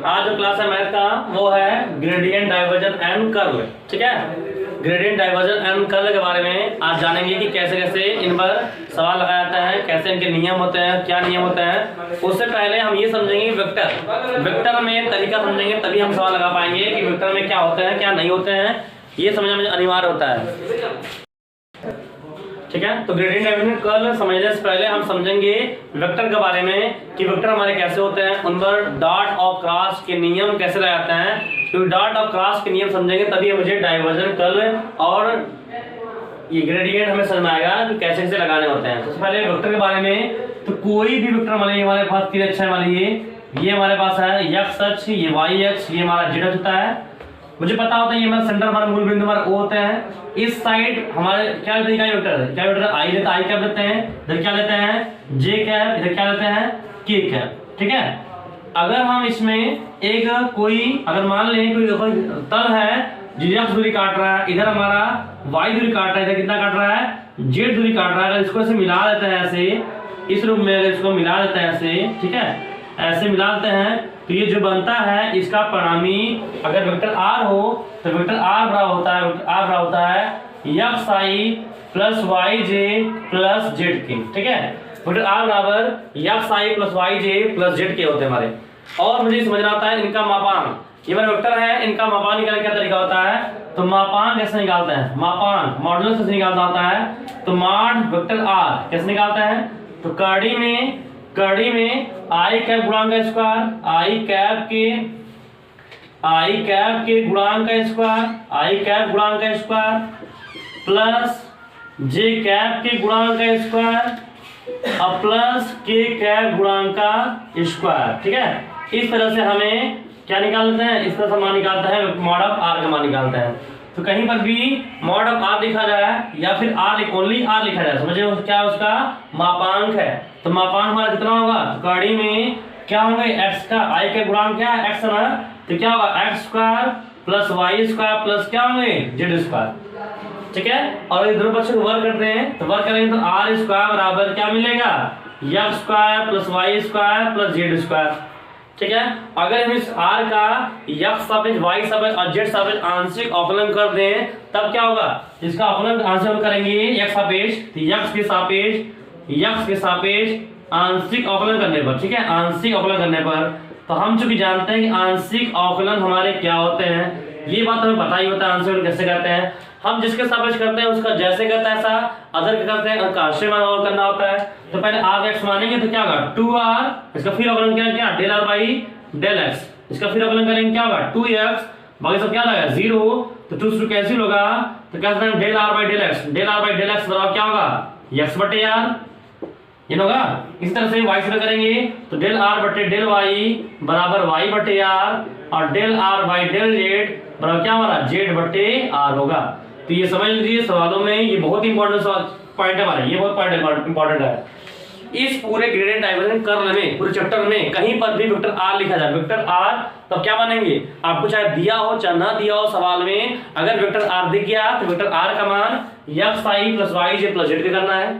आज जो क्लास है मैथ का वो है ग्रेडियंट, डाइवर्जन एंड कर्ल। ठीक है, ग्रेडियंट, डाइवर्जन एंड कर्ल के बारे में आज जानेंगे कि कैसे कैसे इन पर सवाल लगाया जाता है, कैसे इनके नियम होते हैं, क्या नियम होते हैं। उससे पहले हम ये समझेंगे वेक्टर में तरीका समझेंगे, तभी हम सवाल लगा पाएंगे कि वेक्टर में क्या होते हैं क्या नहीं होते हैं, ये समझना अनिवार्य होता है। ठीक है, तो ग्रेडियंट, डाइवर्जन, कर्ल समझने से पहले हम समझेंगे वेक्टर के बारे में कि वेक्टर हमारे कैसे होते हैं, उन पर डॉट और क्रॉस के नियम कैसे लगाते हैं। क्योंकि डॉट और क्रॉस के नियम समझेंगे तभी मुझे डाइवर्जन, कर्ल और ये ग्रेडियंट हमें समझ में आएगा कि कैसे कैसे लगाने होते हैं। सबसे पहले वेक्टर के बारे में, तो कोई भी वेक्टर हमारे पास तीन अक्षर वाली ये हमारे पास है एक्स अक्ष, ये वाई अक्ष, ये हमारा जेड होता है। मुझे पता होता है ये हमारा सेंटर हमारा मूल बिंदु हमारा ओ होते हैं। इस साइड हमारे क्या लेते हैं, वेक्टर क्या वेक्टर आई लेते हैं, आई कैप लेते हैं, इधर क्या लेते हैं जे कैप, इधर क्या लेते हैं के कैप। ठीक है, अगर हम इसमें एक कोई अगर मान लें कोई तल है जो एक्स दूरी काट रहा है, इधर हमारा वाई दूरी काट रहा है, इधर कितना काट रहा है जेड दूरी काट रहा है। अगर इसको ऐसे मिला देते हैं ऐसे इस रूप में, अगर इसको मिला देते हैं ऐसे, ठीक है ऐसे मिला देते हैं तो ये जो बनता है इसका परिणामी अगर वेक्टर आर हो तो वेक्टर आर बराबर होता है एक्स आई प्लस वाई जे प्लस जेड के। ठीक है, वेक्टर आर बराबर एक्स आई प्लस वाई जे प्लस जेड के होते हैं हमारे। और मुझे समझना आता है इनका मापांक, ये हमारे वेक्टर है, इनका मापांक निकालने का तरीका होता है। तो मापांक कैसे निकालते हैं, मापांक मॉडुलस कैसे निकालना होता है, तो मॉड वेक्टर आर कैसे निकालते हैं, तो कड़ी में आई कैप गुणांक का स्क्वायर, आई कैप के गुणांक का स्क्वायर प्लस जे कैप के गुणांक का स्क्वायर और प्लस के कैप गुणांक का स्क्वायर। ठीक है, इस तरह से हमें क्या निकालते हैं, इस तरह से मान निकालते हैं, मॉड ऑफ आर का मान निकालते हैं। तो कहीं पर भी मॉड ऑफ आर लिखा जाए या फिर ओनली आर लिखा जाए, समझे क्या उसका मापांक है। तो मापांक हमारा कितना होगा, कड़ी में क्या होंगे एक्स का, आई के गुणांक क्या है एक्स ना, तो क्या होगा x square plus y square plus क्या होंगे जेड स्क्वायर। ठीक है, और ये दोनों पक्षों को वर्ग करते हैं तो वर्ग करेंगे तो आर स्क्वायर बराबर क्या मिलेगा x square plus y square plus z square. ठीक है, अगर हम इस r का x सापेक्ष y सापेक्ष और z सापेक्ष आंशिक अवकलन कर दें तब क्या होगा, इसका अवकलन आंशिक करेंगे x सापेक्ष, तो x के सापेक्ष आंशिक अवकलन करने पर। ठीक है, आंशिक अवकलन करने पर तो हम चूंकि जानते हैं कि आंशिक अवकलन हमारे क्या होते हैं, ये बात हमें पता ही होता है आंशिक अवकलन कैसे करते हैं। हम जिसके सापेक्ष करते हैं उसका जैसे करता है ऐसा अदर के करते हैं उसका आश्रय मान और करना होता है। तो पहले आर एक्स मानेंगे तो क्या होगा 2r, इसका फिर अवकलन करेंगे क्या del r by del x, इसका फिर अवकलन करेंगे क्या होगा 2x, बाकी सब क्या लगा 0, तो 2 से कैंसिल होगा तो क्या करते हैं del r by del x, del r by del x बराबर क्या होगा x बटे r, ये होगा। इस तरह से y से करेंगे तो डेल आर बटे डेल वाई बराबर y बटे r और del r by del z बराबर क्या हमारा z बटे r होगा। तो ये समझ लीजिए सवालों में ये बहुत इंपॉर्टेंट पॉइंट है हमारे, ये बहुत पॉइंट इंपॉर्टेंट है। इस पूरे ग्रेडियंट, डाइवर्जन, कर्ल में पूरे चैप्टर में कहीं पर भी वेक्टर आर लिखा जाए, वेक्टर आर तब क्या बनेंगे, आपको चाहे दिया हो चाहे ना दिया हो सवाल में, अगर वेक्टर आर दिख गया तो वेक्टर आर का मान एक्स आई प्लस वाई जे प्लस जेड करना है।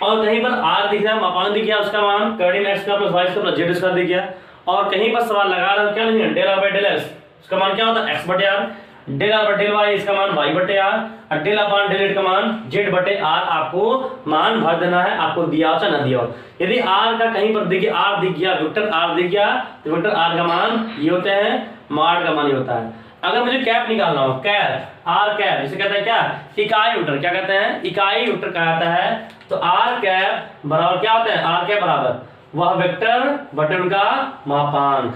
और कहीं पर आर दिख रहा है, मापांक दिख गया, उसका मान कड़ी में एक्स का प्लस वाई का प्लस जेड दिख गया। और कहीं पर सवाल लगा रहा है क्या नहीं, del r by del x, उसका मान क्या होता है एक्स बटे आर, डेल आर बटे डेल वाई इसका मान वाई बटे आर और डेल अपॉन डेल जेड का मान जेड बटे आर, आपको मान भर देना है, आपको दिया हो चाहे ना दिया हो। यदि आर का कहीं पर देखिए आर दिख गया, वेक्टर आर दिख गया तो वेक्टर आर का मान ये होते हैं, मॉड का मान ये होता है। अगर मुझे कैप निकालना हो, कैप आर कैप जिसे कहते हैं क्या इकाई वेक्टर, क्या कहते हैं इकाई वेक्टर कहता है। तो आर कैप बराबर क्या होता है, आर कैप बराबर वह वेक्टर बटे उनका मापांक,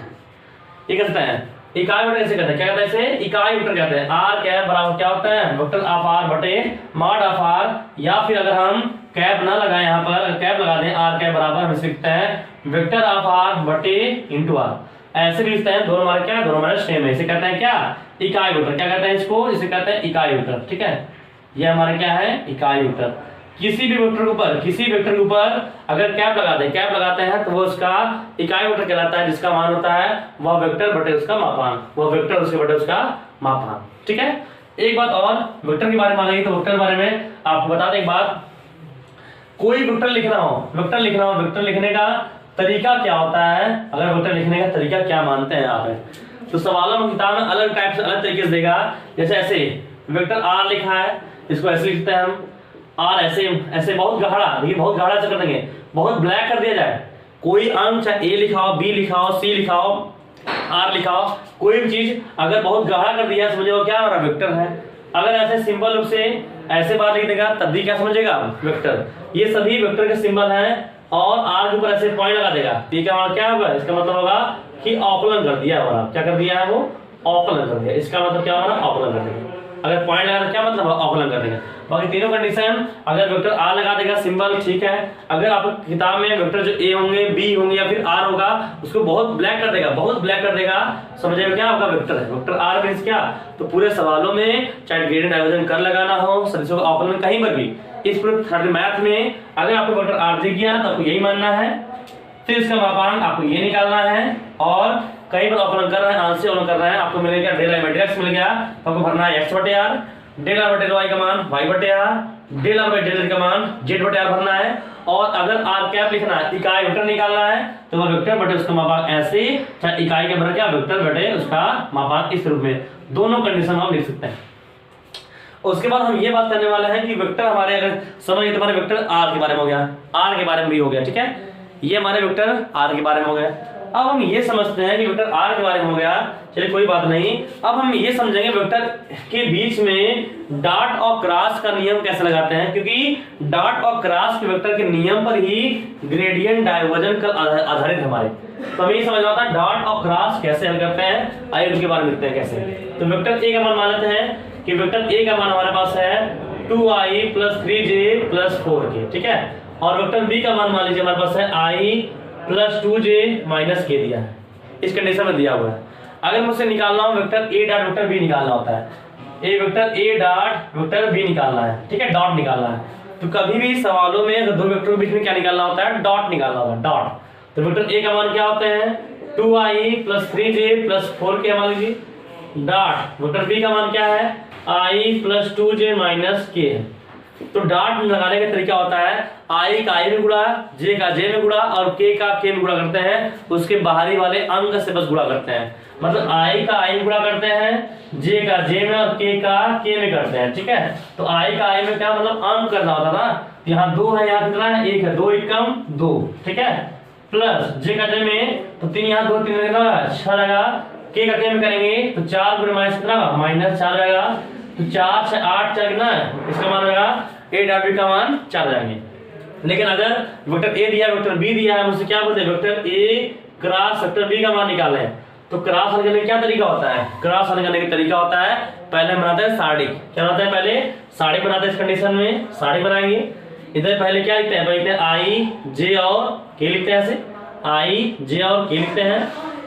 ये कहते हैं इकाई वेक्टर ऐसे कहते हैं, क्या कहते हैं इसे इकाई वेक्टर कहते हैं। आर कैप बराबर क्या होता है वेक्टर ऑफ आर बटे मॉड ऑफ आर, या फिर अगर हम कैप ना लगाएं यहाँ पर, अगर कैप लगा दें आर कैप बराबर हम लिखते हैं वेक्टर ऑफ आर बटे इंटू आर, ऐसे भी लिखते हैं। दोनों हमारे क्या, दोनों हमारे सेम है, इसे कहते हैं क्या इकाई वेक्टर, क्या कहते हैं इसको, इसे कहते हैं इकाई वेक्टर। ठीक है, ये हमारे क्या है इकाई वेक्टर। किसी भी वेक्टर के ऊपर अगर कैप लगा दें, कैप लगाते हैं तो वो उसका इकाई वेक्टर कहलाता है, जिसका मान होता है वह वेक्टर बटे उसका मापांक, वह वेक्टर उसके बटे उसका मापांक। ठीक है, एक बात और वेक्टर के बारे में आ गई, तो वेक्टर के बारे में आपको बता दें एक बात, कोई वेक्टर लिखना हो, वेक्टर लिखने का तरीका क्या होता है, अगर वेक्टर लिखने का तरीका क्या मानते हैं यहाँ पे, तो सवालों में किताब में अलग टाइप से अलग तरीके से देगा। जैसे ऐसे वेक्टर आर लिखा है, इसको ऐसे लिखते हैं हम, आर ऐसे ऐसे बहुत गहरा, देखिए बहुत गहरा से कर देंगे, बहुत ब्लैक कर दिया जाए, कोई अंक चाहे ए लिखा हो, बी लिखा हो, सी लिखा हो, आर लिखा हो, कोई भी चीज अगर बहुत गहरा कर दिया समझो क्या हमारा वेक्टर है। अगर ऐसे सिंपल रूप से ऐसे बात लिख देगा तब भी क्या समझेगा वेक्टर। ये सभी वेक्टर के सिंबल हैं और आर के ऊपर ऐसे पॉइंट लगा देगा, ठीक है, क्या होगा, इसका मतलब होगा कि अवकलन कर दिया हमारा, क्या कर दिया है वो, अवकलन कर दिया। इसका मतलब क्या हमारा अवकलन कर देगा। अगर पॉइंट लगा तो क्या मतलब अवकलन कर देगा। बाकी तीनों कंडीशन, अगर वेक्टर आर लगा देगा सिंबल, ठीक है। अगर आप किताब में वेक्टर जो ए होंगे, बी होंगे या फिर आर होगा, उसको बहुत ब्लैक कर देगा, बहुत ब्लैक कर देगा, समझिएगा क्या आपका वेक्टर है। वेक्टर आर मींस क्या, तो पूरे सवालों में चाहे ग्रेडियंट डाइवर्जन कर लगाना हो, सदिशों का अवकलन कहीं पर भी, इस पूरे थर्ड मैथ में अगर आपको वेक्टर आर दिख गया तो आपको यही मानना है, फिर इसका मापांक आपको ये निकालना है, और कहीं पर अवकलन कर रहे हैं, आंशिक अवकलन कर रहे हैं, आपको मिलेगा डेल आई बटे एक्स मिल गया, तो आपको भरना है एक्स बटे आर, डेल आर बटे वाई का मान वाई बटे आर, डेल आर बटे डेल का मान जेड बटे आर भरना है। और अगर आर कैप लिखना है, इकाई वेक्टर निकालना है, तो वह वेक्टर बटे उसका मापांक ऐसे, चाहे इकाई के बराबर क्या वेक्टर बटे उसका मापांक इस रूप में, दोनों कंडीशन हम लिख सकते हैं। उसके बाद हम ये बात करने वाले हैं कि वेक्टर हमारे, अगर समझिए तो हमारे वेक्टर आर के बारे में हो गया, आर के बारे में भी हो गया, ठीक है, ये हमारे वेक्टर आर के बारे में हो गया। अब हम ये समझते हैं कि वेक्टर आर के बारे में हो गया, चलिए कोई बात नहीं। अब हम ये समझेंगे वेक्टर के बीच में डॉट और क्रॉस का नियम कैसे लगाते हैं, क्योंकि डॉट और क्रॉस के वेक्टर के नियम पर ही ग्रेडियंट डाइवर्जन का आधारित हमारे, तो हमें ये समझना होता है डॉट और क्रॉस कैसे हल करते हैं। आइए उनके बारे में देखते हैं कैसे। तो वेक्टर ए का मान मान लेते हैं कि वेक्टर ए का मान हमारे पास है 2i + 3j + 4k, ठीक है। और वेक्टर बी का मान मान लीजिए हमारे पास है i + 2j - k दिया है, इस कंडीशन में दिया हुआ है। अगर मुझसे निकालना हो vector A dot vector B निकालना होता है, A vector A dot vector B निकालना है, ठीक है, डॉट निकालना है। तो कभी भी सवालों में दो वेक्टर के बीच में क्या निकालना होता है, डॉट निकालना होता है, डॉट। तो वेक्टर ए का मान क्या होते हैं 2i + 3j + 4k मान लीजिए, डॉट वेक्टर बी का मान क्या है i + 2j - k। तो डॉट लगाने का तरीका होता है i का i में गुणा, j का j में गुणा और k का k में गुणा करते हैं, उसके बाहरी वाले अंक से बस गुणा करते हैं। मतलब i का i में गुणा करते हैं, j का j में और k का k में करते हैं, ठीक है। तो i का i में क्या मतलब अंक करना होता ना, यहाँ 2 है, यहाँ कितना है 1 है, 2 एकम 2, ठीक है, प्लस j का j में तो 3 यहाँ 2 3 लगा 6 लगा, k का k में करेंगे तो 4 गुणे माइनस कितना -4 रहेगा, तो 4 6 8 4 कितना है, इसका मान रहेगा a डॉट b का मान 4 जाएंगे। लेकिन अगर वेक्टर a दिया वेक्टर b दिया है, मुझसे क्या बोलते हैं vector a cross vector b का मान निकालना है, तो क्रॉस हल करने का क्या तरीका होता है, क्रॉस हल करने का तरीका होता है पहले हम बनाते हैं साड़ी, क्या बनाते हैं पहले साड़ी बनाते हैं, इस कंडीशन में साड़ी बनाएंगे। इधर पहले क्या लिखते हैं, लिखते हैं i j और k लिखते हैं, ऐसे i j और k लिखते हैं,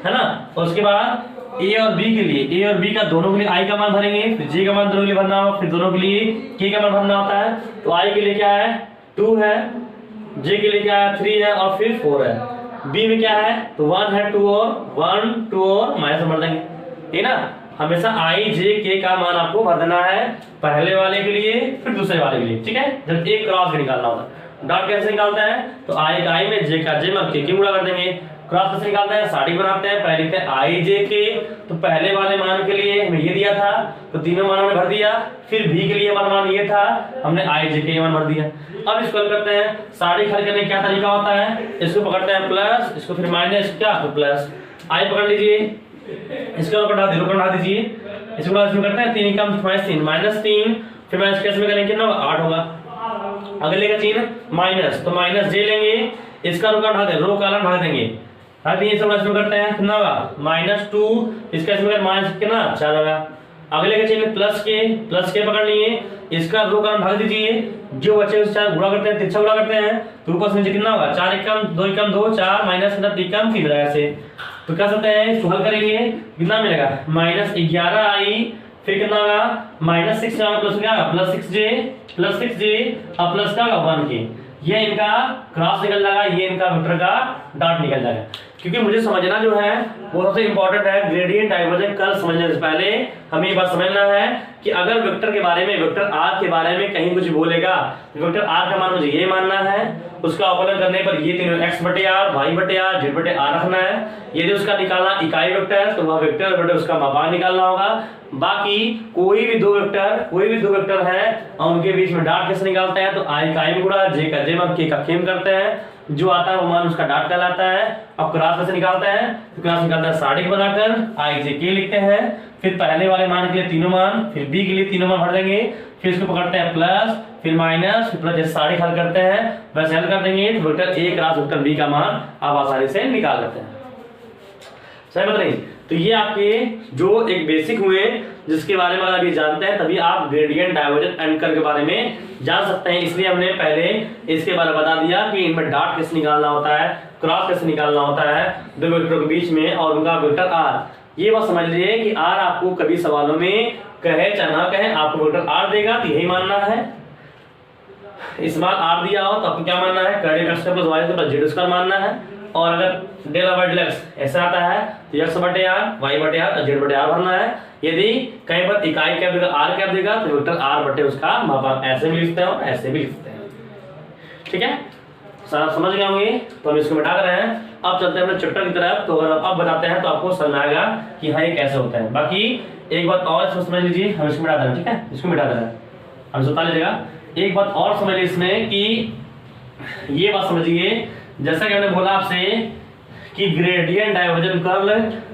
है ना। और उसके बाद a और b के लिए, a और b का दोनों के लिए i का मान भरेंगे, फिर j का मान दोनों के लिए भरना होगा, फिर दोनों के लिए k का मान भरना होता है। तो i के लिए क्या है 2 है, j के लिए क्या है 3 है और फिर 4 है, b में क्या है तो 1 है, 2 और 1 2 और माइनस भर देंगे, ठीक ना। हमेशा i j k का मान आपको भर देना है, पहले वाले के लिए फिर दूसरे वाले के लिए, ठीक है। जब एक क्रॉस निकालना होता है, डॉट कैसे निकालते हैं, तो i का i में j का j में k की गुणा कर देंगे। क्रॉस कैसे निकालते हैं, साड़ी बनाते हैं, पहले लिखते हैं i j k, तो पहले वाले मान के लिए हमें ये दिया था तो तीनों मान हमने भर दिया, फिर v के लिए मान ये था, हमने i j k मान भर दिया। अब इसको हल करते हैं, साड़ी हल करने का क्या तरीका होता है, इसको पकड़ते हैं प्लस, इसको फिर माइनस, क्या तो प्लस i पकड़ लीजिए, इसको हटा दीजिए, इसको करते हैं 3 कम -3 फिर माइनस कैसे में करेंगे कितना 8 होगा, अगले का चिन्ह माइनस, तो माइनस j लेंगे, इसका रो का हटा देंगे, रो का हटा देंगे, इसमें करते हैं कितना होगा -2, इसका इसमें माइनस कितना 4 होगा। अगले का चिन्ह प्लस के पकड़ लिए, इसका रो का भाग दीजिए, जो बचे उस 4 गुणा करते हैं, तिरछा गुणा करते हैं, तो ऊपर से नीचे कितना होगा 4 एकम 2 एकम 2 4 माइनस कितना 3 एकम 3 मिलेगा ऐसे। तो क्या सकते हैं इसको हल करेंगे कितना मिलेगा -11i, फिर कितना होगा -6 प्लस क्या प्लस 6j और प्लस का 1k, ये इनका क्रॉस निकल जाएगा, ये इनका वेक्टर का डॉट निकल जाएगा। क्योंकि मुझे समझना जो है वो सबसे इंपॉर्टेंट है। ग्रेडियंट डाइवर्जेंट कर्व समझने से पहले हमें ये बात समझना है कि अगर वेक्टर के बारे में, वेक्टर आर के बारे में कहीं कुछ बोलेगा, वेक्टर आर का मान मुझे ये मानना है, उसका अवकलन करने पर ये तीनों x बटे आर, y बटे आर, z बटे आर रखना है। यदि उसका निकालना इकाई वेक्टर है तो वह वेक्टर बटे उसका मापांक निकालना होगा। बाकी कोई भी दो वेक्टर है और उनके बीच में डॉट कैसे निकालते हैं, तो i का m गुणा, j का j में k का k करते हैं, जो आता है वो मान उसका डॉट कहलाता है। अब क्रॉस कैसे निकालते हैं, तो क्रॉस निकालते हैं सादिक बनाकर i j k लिखते हैं, फिर पहले वाले मान के लिए तीनों मान, फिर b के लिए तीनों मान भर देंगे, फिर इसको पकड़ते हैं प्लस, फिर माइनस, फिर प्लस, जैसे सादिक हल करते हैं वैसे हल कर देंगे तो vector a cross vector b का मान आप आसानी से निकाल लेते हैं। सही बात नहीं? तो ये आपके जो एक बेसिक हुए जिसके बारे में अगर ये जानते हैं तभी आप ग्रेडियंट डाइवर्जेंट एंड कर्व के बारे में जान सकते हैं। इसलिए हमने पहले इसके बारे में बता दिया कि इनमें डॉट कैसे निकालना होता है, क्रॉस कैसे निकालना होता है दो वेक्टरों के बीच में, और उनका वेक्टर आर। ये बात समझ लीजिए कि आर आपको कभी सवालों में कहे चाहे ना कहे आपको वेक्टर आर देगा तो यही मानना है। इस बार आर दिया हो तो आपको क्या मानना है, kernel x plus y plus z square मानना है। और अगर डेल बाय डेल एक्स ऐसा आता है तो एक्स बटे आर, वाई बटे आर और जेड बटे आर भरना है। यदि कहीं पर इकाई कैप देगा, आर कैप देगा तो वेक्टर आर बटे उसका मापांक ऐसे भी लिखते हैं और ऐसे भी लिखते हैं। ठीक है, सारा समझ गए होंगे। तो हम इसको मिटा कर रहे हैं। अब चलते हैं अपने चैप्टर की तरफ। तो अगर अब बताते हैं तो आपको समझ में आएगा कि हाँ ये कैसे होता है। बाकी एक बात और इसमें समझ लीजिए, हम इसको मिटा दे रहे हैं। ठीक है, इसको मिटा दे रहे हैं, हम बता लीजिएगा। एक बात और समझ लीजिए इसमें कि ये बात समझिए, जैसा कि हमने बोला आपसे कि ग्रेडियंट डाइवर्जेंट कर्व,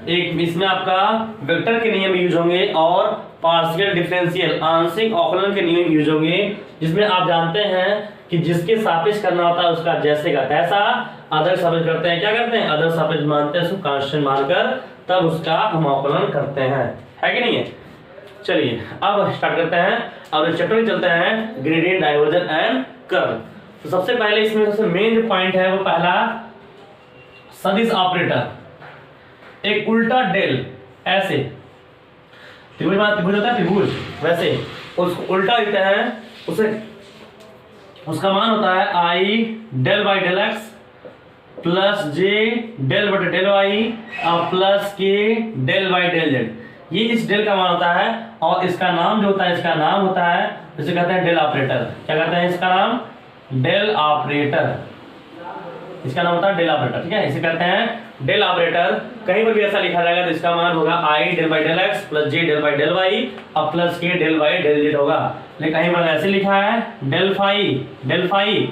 एक इसमें आपका वेक्टर के नियम यूज होंगे और पार्शियल डिफरेंशियल आंशिक अवकलन के नियम यूज होंगे, जिसमें आप जानते हैं कि जिसके सापेक्ष करना होता है उसका जैसे का तैसा आदर्श सापेक्ष करते हैं। क्या करते हैं, आदर्श सापेक्ष मानते हैं, उसको कांस्टेंट मानकर तब उसका हम अवकलन करते हैं, है कि नहीं है। चलिए अब स्टार्ट करते हैं और चैप्टर में चलते हैं ग्रेडियंट डाइवर्जेंट एंड कर्व। तो सबसे पहले इसमें सबसे मेन जो पॉइंट है वो पहला सदिश ऑपरेटर। एक उल्टा डेल, ऐसे त्रिभुज होता है त्रिभुज, वैसे उसको उल्टा लिखते हैं, उसे उसका मान होता है i del by del x plus j del बटे डेल वाई और plus k del by del z. ये इस डेल का मान होता है और इसका नाम जो होता है, इसका नाम होता है, इसे कहते हैं डेल ऑपरेटर। क्या कहते हैं इसका नाम, डेल ऑपरेटर। इसका नाम होता है डेल ऑपरेटर। ठीक है, इसे कहते हैं डेल ऑपरेटर। कहीं पर भी ऐसा लिखा जाएगा तो इसका मान होगा i del by del x plus j del by del y और plus k del by del z होगा। लेकिन कहीं पर ऐसे लिखा है डेल फाई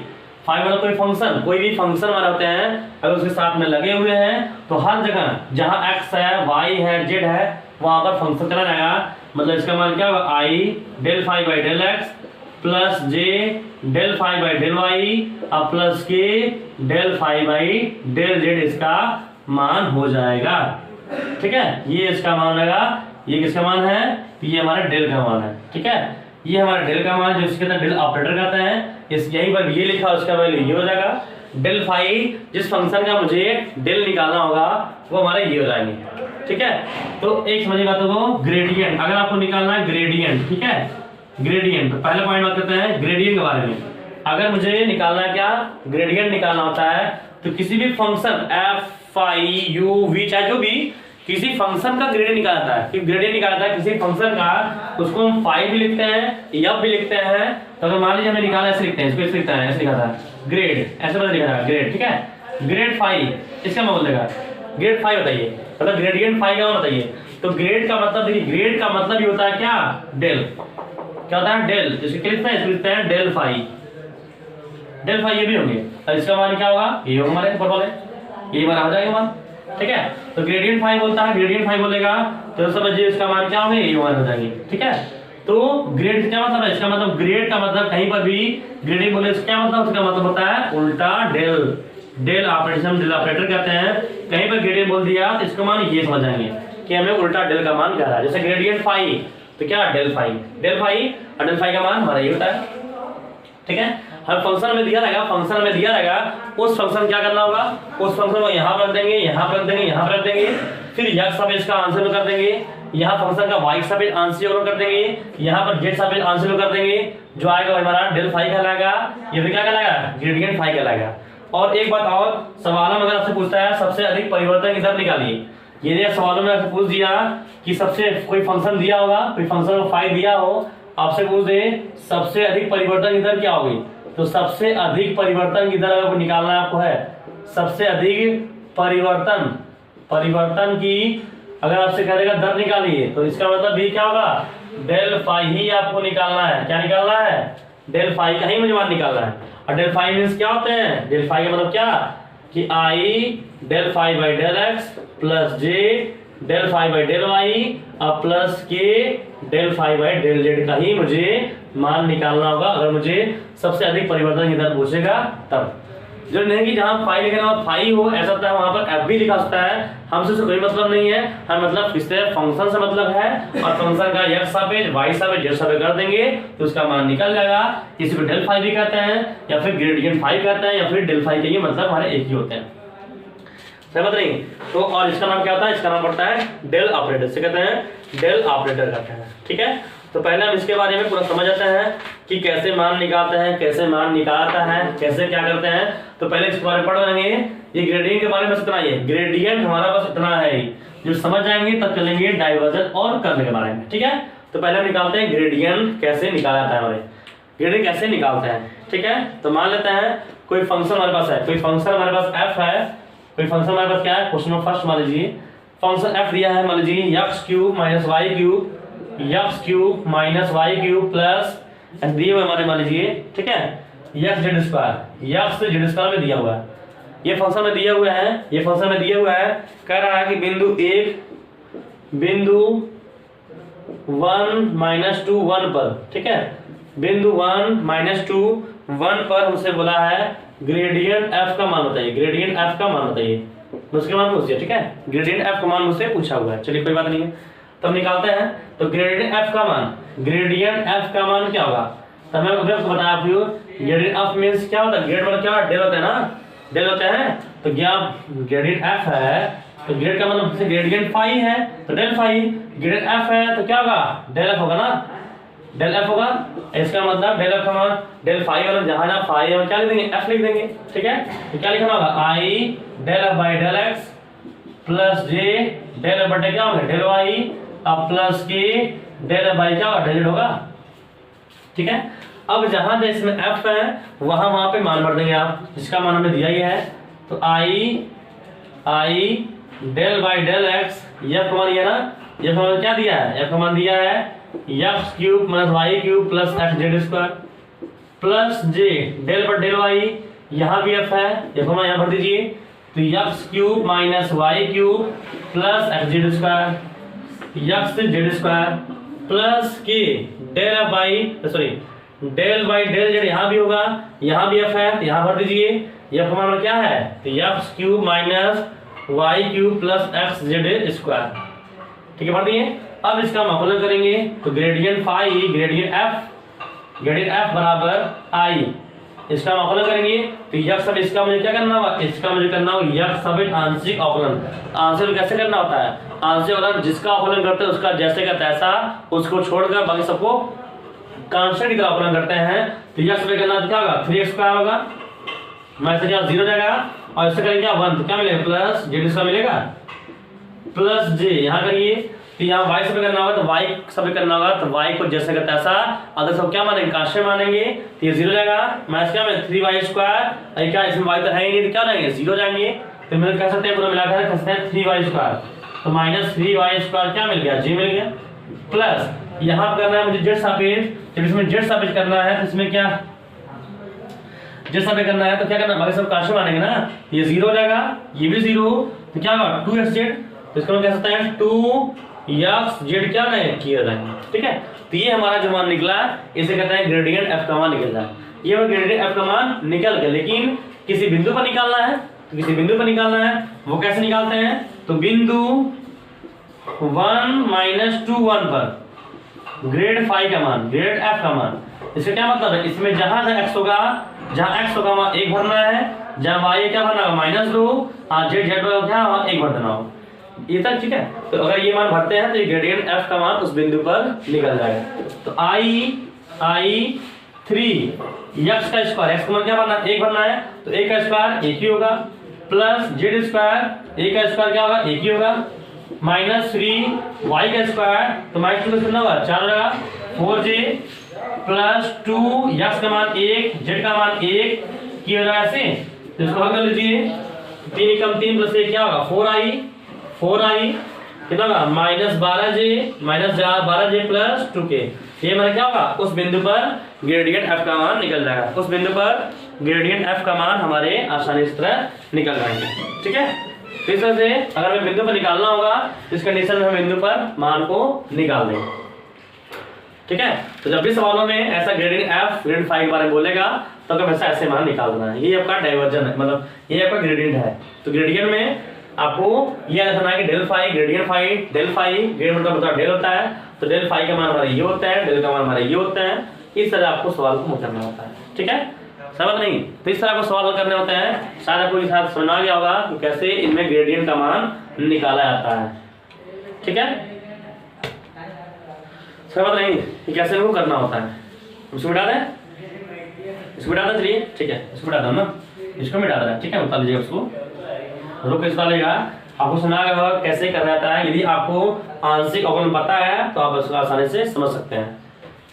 मतलब कोई फंक्शन, कोई भी फंक्शन वाले होते हैं अगर उसके साथ में लगे हुए हैं तो हर जगह जहां एक्स है, वाई है, जेड है वहां पर फंक्शन चला जाएगा। मतलब इसका मान क्या होगा, i del phi by del x plus j del phi by del y और plus k del phi by del z इसका मान हो जाएगा। ठीक है, ये इसका मान रहेगा। ये किसका मान है, तो ये हमारा डेल का मान है। ठीक है, ये हमारा डेल का मान जो इसके अंदर डेल ऑपरेटर कहते हैं। इस यहीं पर ये लिखा उसका वैल्यू ये हो जाएगा। डेल फाई जिस फंक्शन का मुझे डेल निकालना होगा वो हमारा ये हो जाएंगे। ठीक है, तो एक समझिए बातों को, ग्रेडियंट अगर आपको निकालना है ग्रेडियंट, ठीक है, ग्रेडियंट तो पहले पॉइंट बात करते हैं ग्रेडियंट के बारे में। अगर मुझे निकालना है क्या, ग्रेडियंट निकालना होता है तो किसी भी function f i u v चाहे जो भी किसी फंक्शन का ग्रेडियंट निकालता है, ग्रेडियंट निकालता है किसी फंक्शन का, उसको हम फाई भी लिखते हैं, एफ भी लिखते हैं। तो अगर मान लीजिए हमें निकालना ऐसे लिखते हैं, इसको ऐसे लिखता है, ऐसे लिखा था ग्रेड, ऐसे मतलब लिखा था ग्रेड। ठीक है, ग्रेड फाई, इसका मैं बोल देगा ग्रेड फाई बताइए, मतलब ग्रेडियंट फाई का बताइए। तो ग्रेड का मतलब देखिए, ग्रेड का मतलब ये होता है क्या, डेल। क्या होता है, डेल। इसको लिखते हैं, इसको लिखते हैं डेल फाई, डेल फाई ये भी होंगे। और इसका मान क्या होगा, ये होगा हमारे ऊपर वाले, ये मान हो जाएगा मान। ठीक है, तो ग्रेडियंट फाई बोलता है, ग्रेडियंट फाई बोलेगा तो समझिए इसका मान क्या होंगे, ये मान हो जाएंगे। ठीक है, तो ग्रेड क्या मतलब है, इसका मतलब ग्रेड का मतलब कहीं पर भी ग्रेडिंग बोले क्या मतलब, उसका मतलब होता है उल्टा del, del operation, del operator कहते हैं। कहीं पर ग्रेडियंट बोल दिया तो इसका मान ये समझ जाएंगे कि हमें उल्टा डेल का मान कह रहा है। जैसे ग्रेडियंट फाई तो क्या, डेल फाई, डेल फाई और डेल फाई का मान हमारा ये होता है। ठीक है, हर फंक्शन में दिया रहेगा, फंक्शन में दिया रहेगा, उस फंक्शन क्या करना होगा, उस फंक्शन को यहाँ पर रख देंगे, यहाँ पर रख देंगे, यहाँ पर रख देंगे, फिर x सापेक्ष का आंसर कर देंगे, यहाँ फंक्शन का y सापेक्ष आंसर कर देंगे, यहाँ पर z सापेक्ष आंसर कर देंगे, जो आएगा हमारा डेल फाई कहलाएगा, ये भी क्या कहलाएगा, ग्रेडियंट फाई कहलाएगा। और एक बात और, सवालों में अगर आपसे पूछता है सबसे अधिक परिवर्तन की दर निकालिए, ये सवालों में आपसे पूछ दिया कि सबसे कोई फंक्शन दिया होगा, कोई फंक्शन को फाई दिया हो, आपसे पूछ दे सबसे अधिक परिवर्तन की दर क्या होगी, तो सबसे अधिक परिवर्तन की दर अगर निकालना आपको है, सबसे अधिक परिवर्तन की अगर आपसे कह देगा दर निकालिए, तो इसका मतलब भी क्या होगा, डेल फाई ही आपको निकालना है। क्या निकालना है, डेल फाई का ही मुझे मान निकालना है। और डेल फाई मीन्स क्या होते हैं, डेल फाई का मतलब क्या कि i del phi by del x plus j del phi by del y और plus k del phi by del z का ही मुझे मान निकालना होगा अगर मुझे सबसे अधिक परिवर्तन की दर पूछेगा तब। जो नहीं कि जहां फाई लिखना हो फाई हो, ऐसा होता है वहां पर एफ भी लिखा सकता है, हमसे कोई मतलब नहीं है, हम मतलब किससे फंक्शन से मतलब है, और फंक्शन का एक्स सापेक्ष वाई सापेक्ष जेड सापेक्ष कर देंगे तो उसका मान निकल जाएगा। इसी को डेल फाई भी कहते हैं या फिर ग्रेडियंट फाई कहते हैं या फिर डेल फाई के ये मतलब हमारे एक ही होते हैं, समझ नहीं। तो और इसका नाम क्या होता है, इसका नाम पड़ता है डेल ऑपरेटर, से कहते हैं डेल ऑपरेटर कहते हैं। ठीक है, तो पहले हम इसके बारे में पूरा समझ आते हैं कि कैसे मान निकालते हैं, कैसे मान निकालता है, कैसे क्या करते हैं। तो पहले इसके बारे में पढ़ लेंगे। ये ग्रेडियंट के बारे में इतना ही है, ग्रेडियंट हमारा बस इतना है ही, जो समझ जाएंगे तब चलेंगे डाइवर्जन और कर्ल के बारे में। ठीक है, तो पहले हम निकालते हैं ग्रेडियंट कैसे निकाला जाता है, हमारे ग्रेडियंट कैसे निकालते हैं। ठीक है, तो मान लेते हैं कोई फंक्शन हमारे पास है, कोई फंक्शन हमारे पास एफ है, कोई फंक्शन हमारे पास क्या है, क्वेश्चन में फर्स्ट मान लीजिए फंक्शन एफ दिया है, मान लीजिए x cube minus y cube, x cube minus y cube plus दिए हुए हमारे मान लीजिए, ठीक है, x z square, x z square में दिया हुआ है, ये फंक्शन में दिया हुआ है, ये फंक्शन में दिया हुआ है, कह रहा है कि बिंदु 1 बिंदु 1 माइनस 2 1 पर, ठीक है, बिंदु 1 माइनस 2 1 पर हमसे बोला है ग्रेडियंट एफ का मान बताइए, ग्रेडियंट एफ का मान बताइए, उसके मान पूछ दिया। ठीक है, ग्रेडियंट एफ का मान मुझसे पूछा हुआ है, चलिए कोई बात नहीं है, तब निकालते हैं। तो ग्रेडियंट एफ का मान, ग्रेडियंट एफ का मान क्या होगा, तो मैं अभी आपको बताया आपको ग्रेडियंट एफ मींस क्या होता है, ग्रेड मतलब क्या डेल होता है ना, डेल होता है, तो क्या ग्रेडियंट एफ है तो ग्रेड का मतलब ग्रेडियंट फाई है तो डेल फाई, ग्रेडियंट एफ है तो क्या होगा डेल एफ होगा ना, डेल एफ होगा, इसका मतलब डेल एफ का मान डेल फाई वाला जहां जहां फाई है क्या लिख देंगे एफ लिख देंगे। ठीक है, तो क्या लिखना होगा i del f by del x plus j del f बटे क्या होगा डेल वाई अब plus k del f by क्या होगा डेल जेड होगा। ठीक है, अब जहां जहां इसमें एफ है वहां पे मान भर देंगे आप, जिसका मान हमें दिया ही है, तो i del by del x, f का मान ये ना, एफ का मान क्या दिया है, एफ का मान दिया है x cube minus y cube plus x z square plus j del पर डेल वाई, यहाँ भी एफ है, एफ का मान यहाँ भर दीजिए, तो x cube minus y cube plus x z square x z square plus k del f by sorry del by del z, यहाँ भी होगा, यहाँ भी एफ है तो यहाँ भर दीजिए, एफ का मान क्या है तो x cube minus y cube plus x z square. ठीक है, भर दिए। अब इसका मकलन करेंगे तो ग्रेडियंट फाई ग्रेडियंट एफ बराबर आई, इसका मकलन करेंगे तो यक्स सब इसका मुझे क्या करना होगा, इसका मुझे करना होगा यक्स सब आंशिक अवकलन। आंशिक कैसे करना होता है, आंशिक अवकलन जिसका अवकलन करते हैं उसका जैसे का तैसा, उसको छोड़कर बाकी सबको कांस्टेंट की तरह अवकलन करते हैं। तो यक्स पे करना तो क्या होगा 3x स्क्वायर होगा, मैं से क्या 0 जाएगा और इससे करेंगे क्या 1, तो क्या मिलेगा प्लस जेड स्क्वायर मिलेगा प्लस जे, यहाँ करिए तो यहाँ y सब करना होगा तो y सब करना होगा, तो y को जैसे का तैसा, अगर सब क्या मानेंगे कांस्टेंट मानेंगे तो ये 0 जाएगा, माइनस क्या में 3y स्क्वायर, क्या इसमें y तो है ही नहीं तो क्या जाएंगे 0 जाएंगे, तो मतलब कह सकते हैं पूरा मिलाकर कह सकते हैं 3y स्क्वायर, तो माइनस 3y स्क्वायर क्या मिल गया j मिल गया, प्लस यहाँ करना है मुझे जेड सापेक्ष, जब इसमें जेड सापेक्ष करना है तो इसमें क्या जेड सापेक्ष करना है तो क्या करना, बाकी सब कांस्टेंट मानेंगे ना, ये 0 हो जाएगा, ये भी 0, तो क्या होगा 2xz, तो इसको हम कह सकते हैं 2x क्या नहीं किया जाएंगे। ठीक है, तो ये हमारा जो मान निकला इसे कहते हैं ग्रेडियंट एफ का मान निकल रहा है, ये ग्रेडियंट एफ का मान निकल गया, लेकिन किसी बिंदु पर निकालना है, तो किसी बिंदु पर निकालना है वो कैसे निकालते हैं, तो बिंदु 1 माइनस 2 1 पर ग्रेड फाई का मान, ग्रेड एफ का मान, इसका क्या मतलब है, इसमें जहां जहां x होगा, जहां x होगा वहां 1 भरना है, जहां y क्या भरना होगा -2, और z z क्या 1 भर देना होगा, ये तक। ठीक है, तो अगर ये मान भरते हैं तो ये ग्रेडियंट f का मान उस बिंदु पर निकल जाएगा। तो आई 3 x का स्क्वायर, x का मान क्या बनना है, 1 बनना है, तो a का स्क्वायर 1 ही होगा, प्लस z स्क्वायर, a का स्क्वायर क्या होगा 1 ही होगा, माइनस 3 y का स्क्वायर, तो माइनस 2 कितना होगा 4 हो जाएगा, 4j प्लस 2 x का मान 1, z का मान 1 की हो जाएगा ऐसे, तो इसको हल कर लीजिए, 3 कम 3 प्लस 1 क्या होगा 4i कितना होगा माइनस 12j प्लस 2k, ये हमारा क्या होगा उस बिंदु पर ग्रेडियंट f का मान निकल जाएगा, उस बिंदु पर ग्रेडियंट f का मान हमारे आसानी इस तरह निकल जाएंगे। ठीक है, तो इस तरह से अगर हमें बिंदु पर निकालना होगा इस कंडीशन में हम बिंदु पर मान को निकाल देंगे। ठीक है, तो जब भी सवालों में ऐसा ग्रेडियंट f ग्रेडियंट फाई के बारे में बोलेगा तो हमें ऐसे मान निकालना है, ये आपका डाइवर्जन है, मतलब ये आपका ग्रेडियंट है। तो ग्रेडियंट में आपको ये रखना है कि del phi gradient phi, del phi gradient मतलब डेल होता है, तो डेल फाई का मान हमारा ये होता है, डेल का मान हमारा ये होता है, इस तरह आपको सवाल को करना होता है। ठीक है, समझ नहीं, तो इस तरह आपको सवाल करने होते हैं, शायद आपको साथ समझ आ गया होगा कि कैसे इनमें ग्रेडियंट का मान निकाला जाता है। ठीक है, समझ नहीं कि कैसे इनको करना होता है, उसको मिटा दें, इसको मिटा दें, चलिए ठीक है, इसको मिटा दो ना, इसको मिटा दें, ठीक है, बता लीजिए उसको, रुक इस डालेगा, आपको सुना होगा कैसे कर जाता है। यदि आपको आंशिक अवकलन पता है तो आप उसको आसानी से समझ सकते हैं,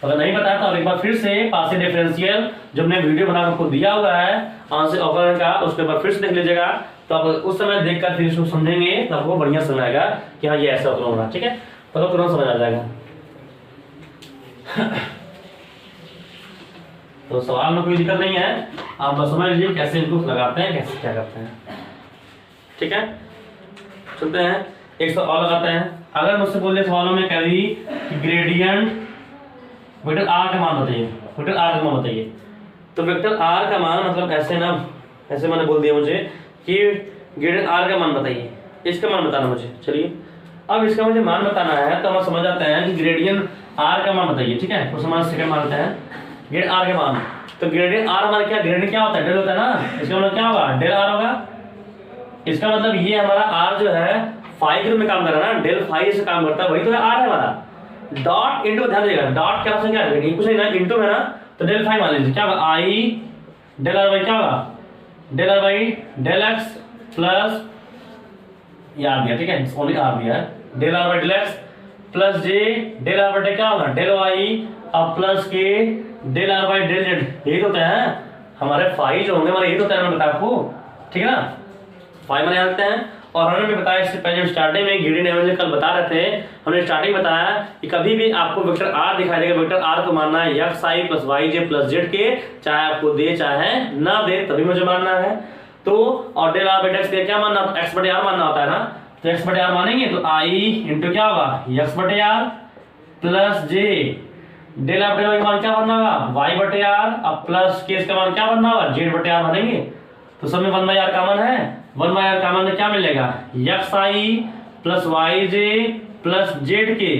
अगर नहीं पता है तो आप एक बार फिर से पार्शियल डिफरेंशियल जो हमने वीडियो बना आपको दिया हुआ है आंशिक अवकलन का, उसके ऊपर फिर से देख लीजिएगा, तो आप उस समय देखकर फिर इसको समझेंगे तो आपको बढ़िया समझ आएगा कि हाँ ये ऐसा अवकलन होगा। ठीक है, तो तुरंत समझ आ जाएगा। तो सवाल में कोई दिक्कत नहीं है, आप बस समझ लीजिए कैसे इनको लगाते हैं, कैसे क्या करते हैं। ठीक है, चलते हैं एक सवाल लगाते हैं। अगर मुझसे बोल दे सवालों में कभी ग्रेडियंट वेक्टर आर का मान बताइए, वेक्टर आर का मान बताइए, तो वेक्टर आर का मान मतलब ऐसे ना, ऐसे मैंने बोल दिया मुझे कि ग्रेडियंट आर का मान बताइए, इसका मान बताना मुझे। चलिए अब इसका मुझे मान बताना है तो हम समझ जाते हैं कि ग्रेडियंट आर का मान बताइए। ठीक है, उस मान सेकंड मानते हैं ग्रेडियंट आर के मान, तो ग्रेडियंट आर हमारा क्या, ग्रेडियंट क्या होता है डेल होता है ना, इसका मतलब क्या होगा डेल आर होगा, इसका मतलब ये हमारा r जो है फाई के रूप में काम कर रहा है ना, डेल फाई से काम करता है, वही तो है r है हमारा। डॉट इंटू ध्यान देगा, डॉट क्या क्या है कुछ नहीं ना, इंटू है ना, तो डेल फाई मान लीजिए क्या होगा i डेल r बाई क्या होगा del r by del x plus ये आ गया। ठीक है, ओनली r दिया है, del r by del x plus j del r by क्या होगा डेल y अब plus k del r by del z, यही तो होता है हमारे फाई जो होंगे हमारे, यही तो होता है मैंने बताया आपको। ठीक है ना, फाइव माने आते हैं। और हमने भी बताया इससे पहले स्टार्टिंग में ग्रेडियंट एवरेज कल बता रहे थे, हमने स्टार्टिंग बताया कि कभी भी आपको वेक्टर आर दिखाई देगा, वेक्टर आर को मानना है एक्स आई प्लस वाई जे प्लस जेड के, चाहे आपको दे चाहे ना दे तभी मुझे मानना है। तो और del r by del x क्या मानना, एक्स बटे आर मानना होता है ना, तो एक्स बटे आर मानेंगे तो आई इंटू क्या होगा एक्स बटे r plus j, del r बटे वाई मान क्या बनना होगा वाई बटे आर, अब प्लस के इसका मान क्या बनना होगा जेड बटे आर बनेंगे। तो सब में 1/r कॉमन है, 1/r कॉमन में क्या मिलेगा एक्स आई प्लस वाई जे प्लस जेड के,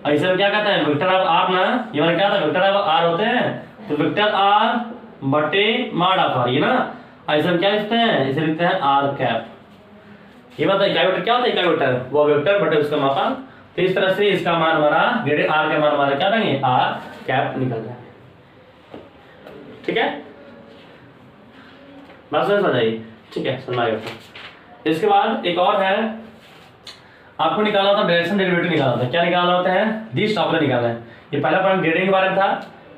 ऐसे में क्या कहता है वेक्टर ऑफ आर ना, ये मैंने क्या था वेक्टर ऑफ आर होते हैं, तो वेक्टर आर बटे मॉड ऑफ आर, ये ना ऐसे में क्या लिखते हैं, इसे लिखते हैं आर कैप। ये बताइए इकाई वेक्टर क्या होता है, इकाई वेक्टर वो वेक्टर बटे उसका मापांक, तो इस तरह से इसका मान हमारा ग्रेडियंट आर का मान हमारा क्या देंगे आर कैप निकल जाए। ठीक है, बात समझ आइए। ठीक है, समझ आएगा। इसके बाद एक और है, आपको निकालना होता है डायरेक्शन डेरिवेटिव निकालना होता है। क्या निकालना होता है दिस टॉपलर निकालना है। ये पहला पॉइंट ग्रेडियंट के बारे में था,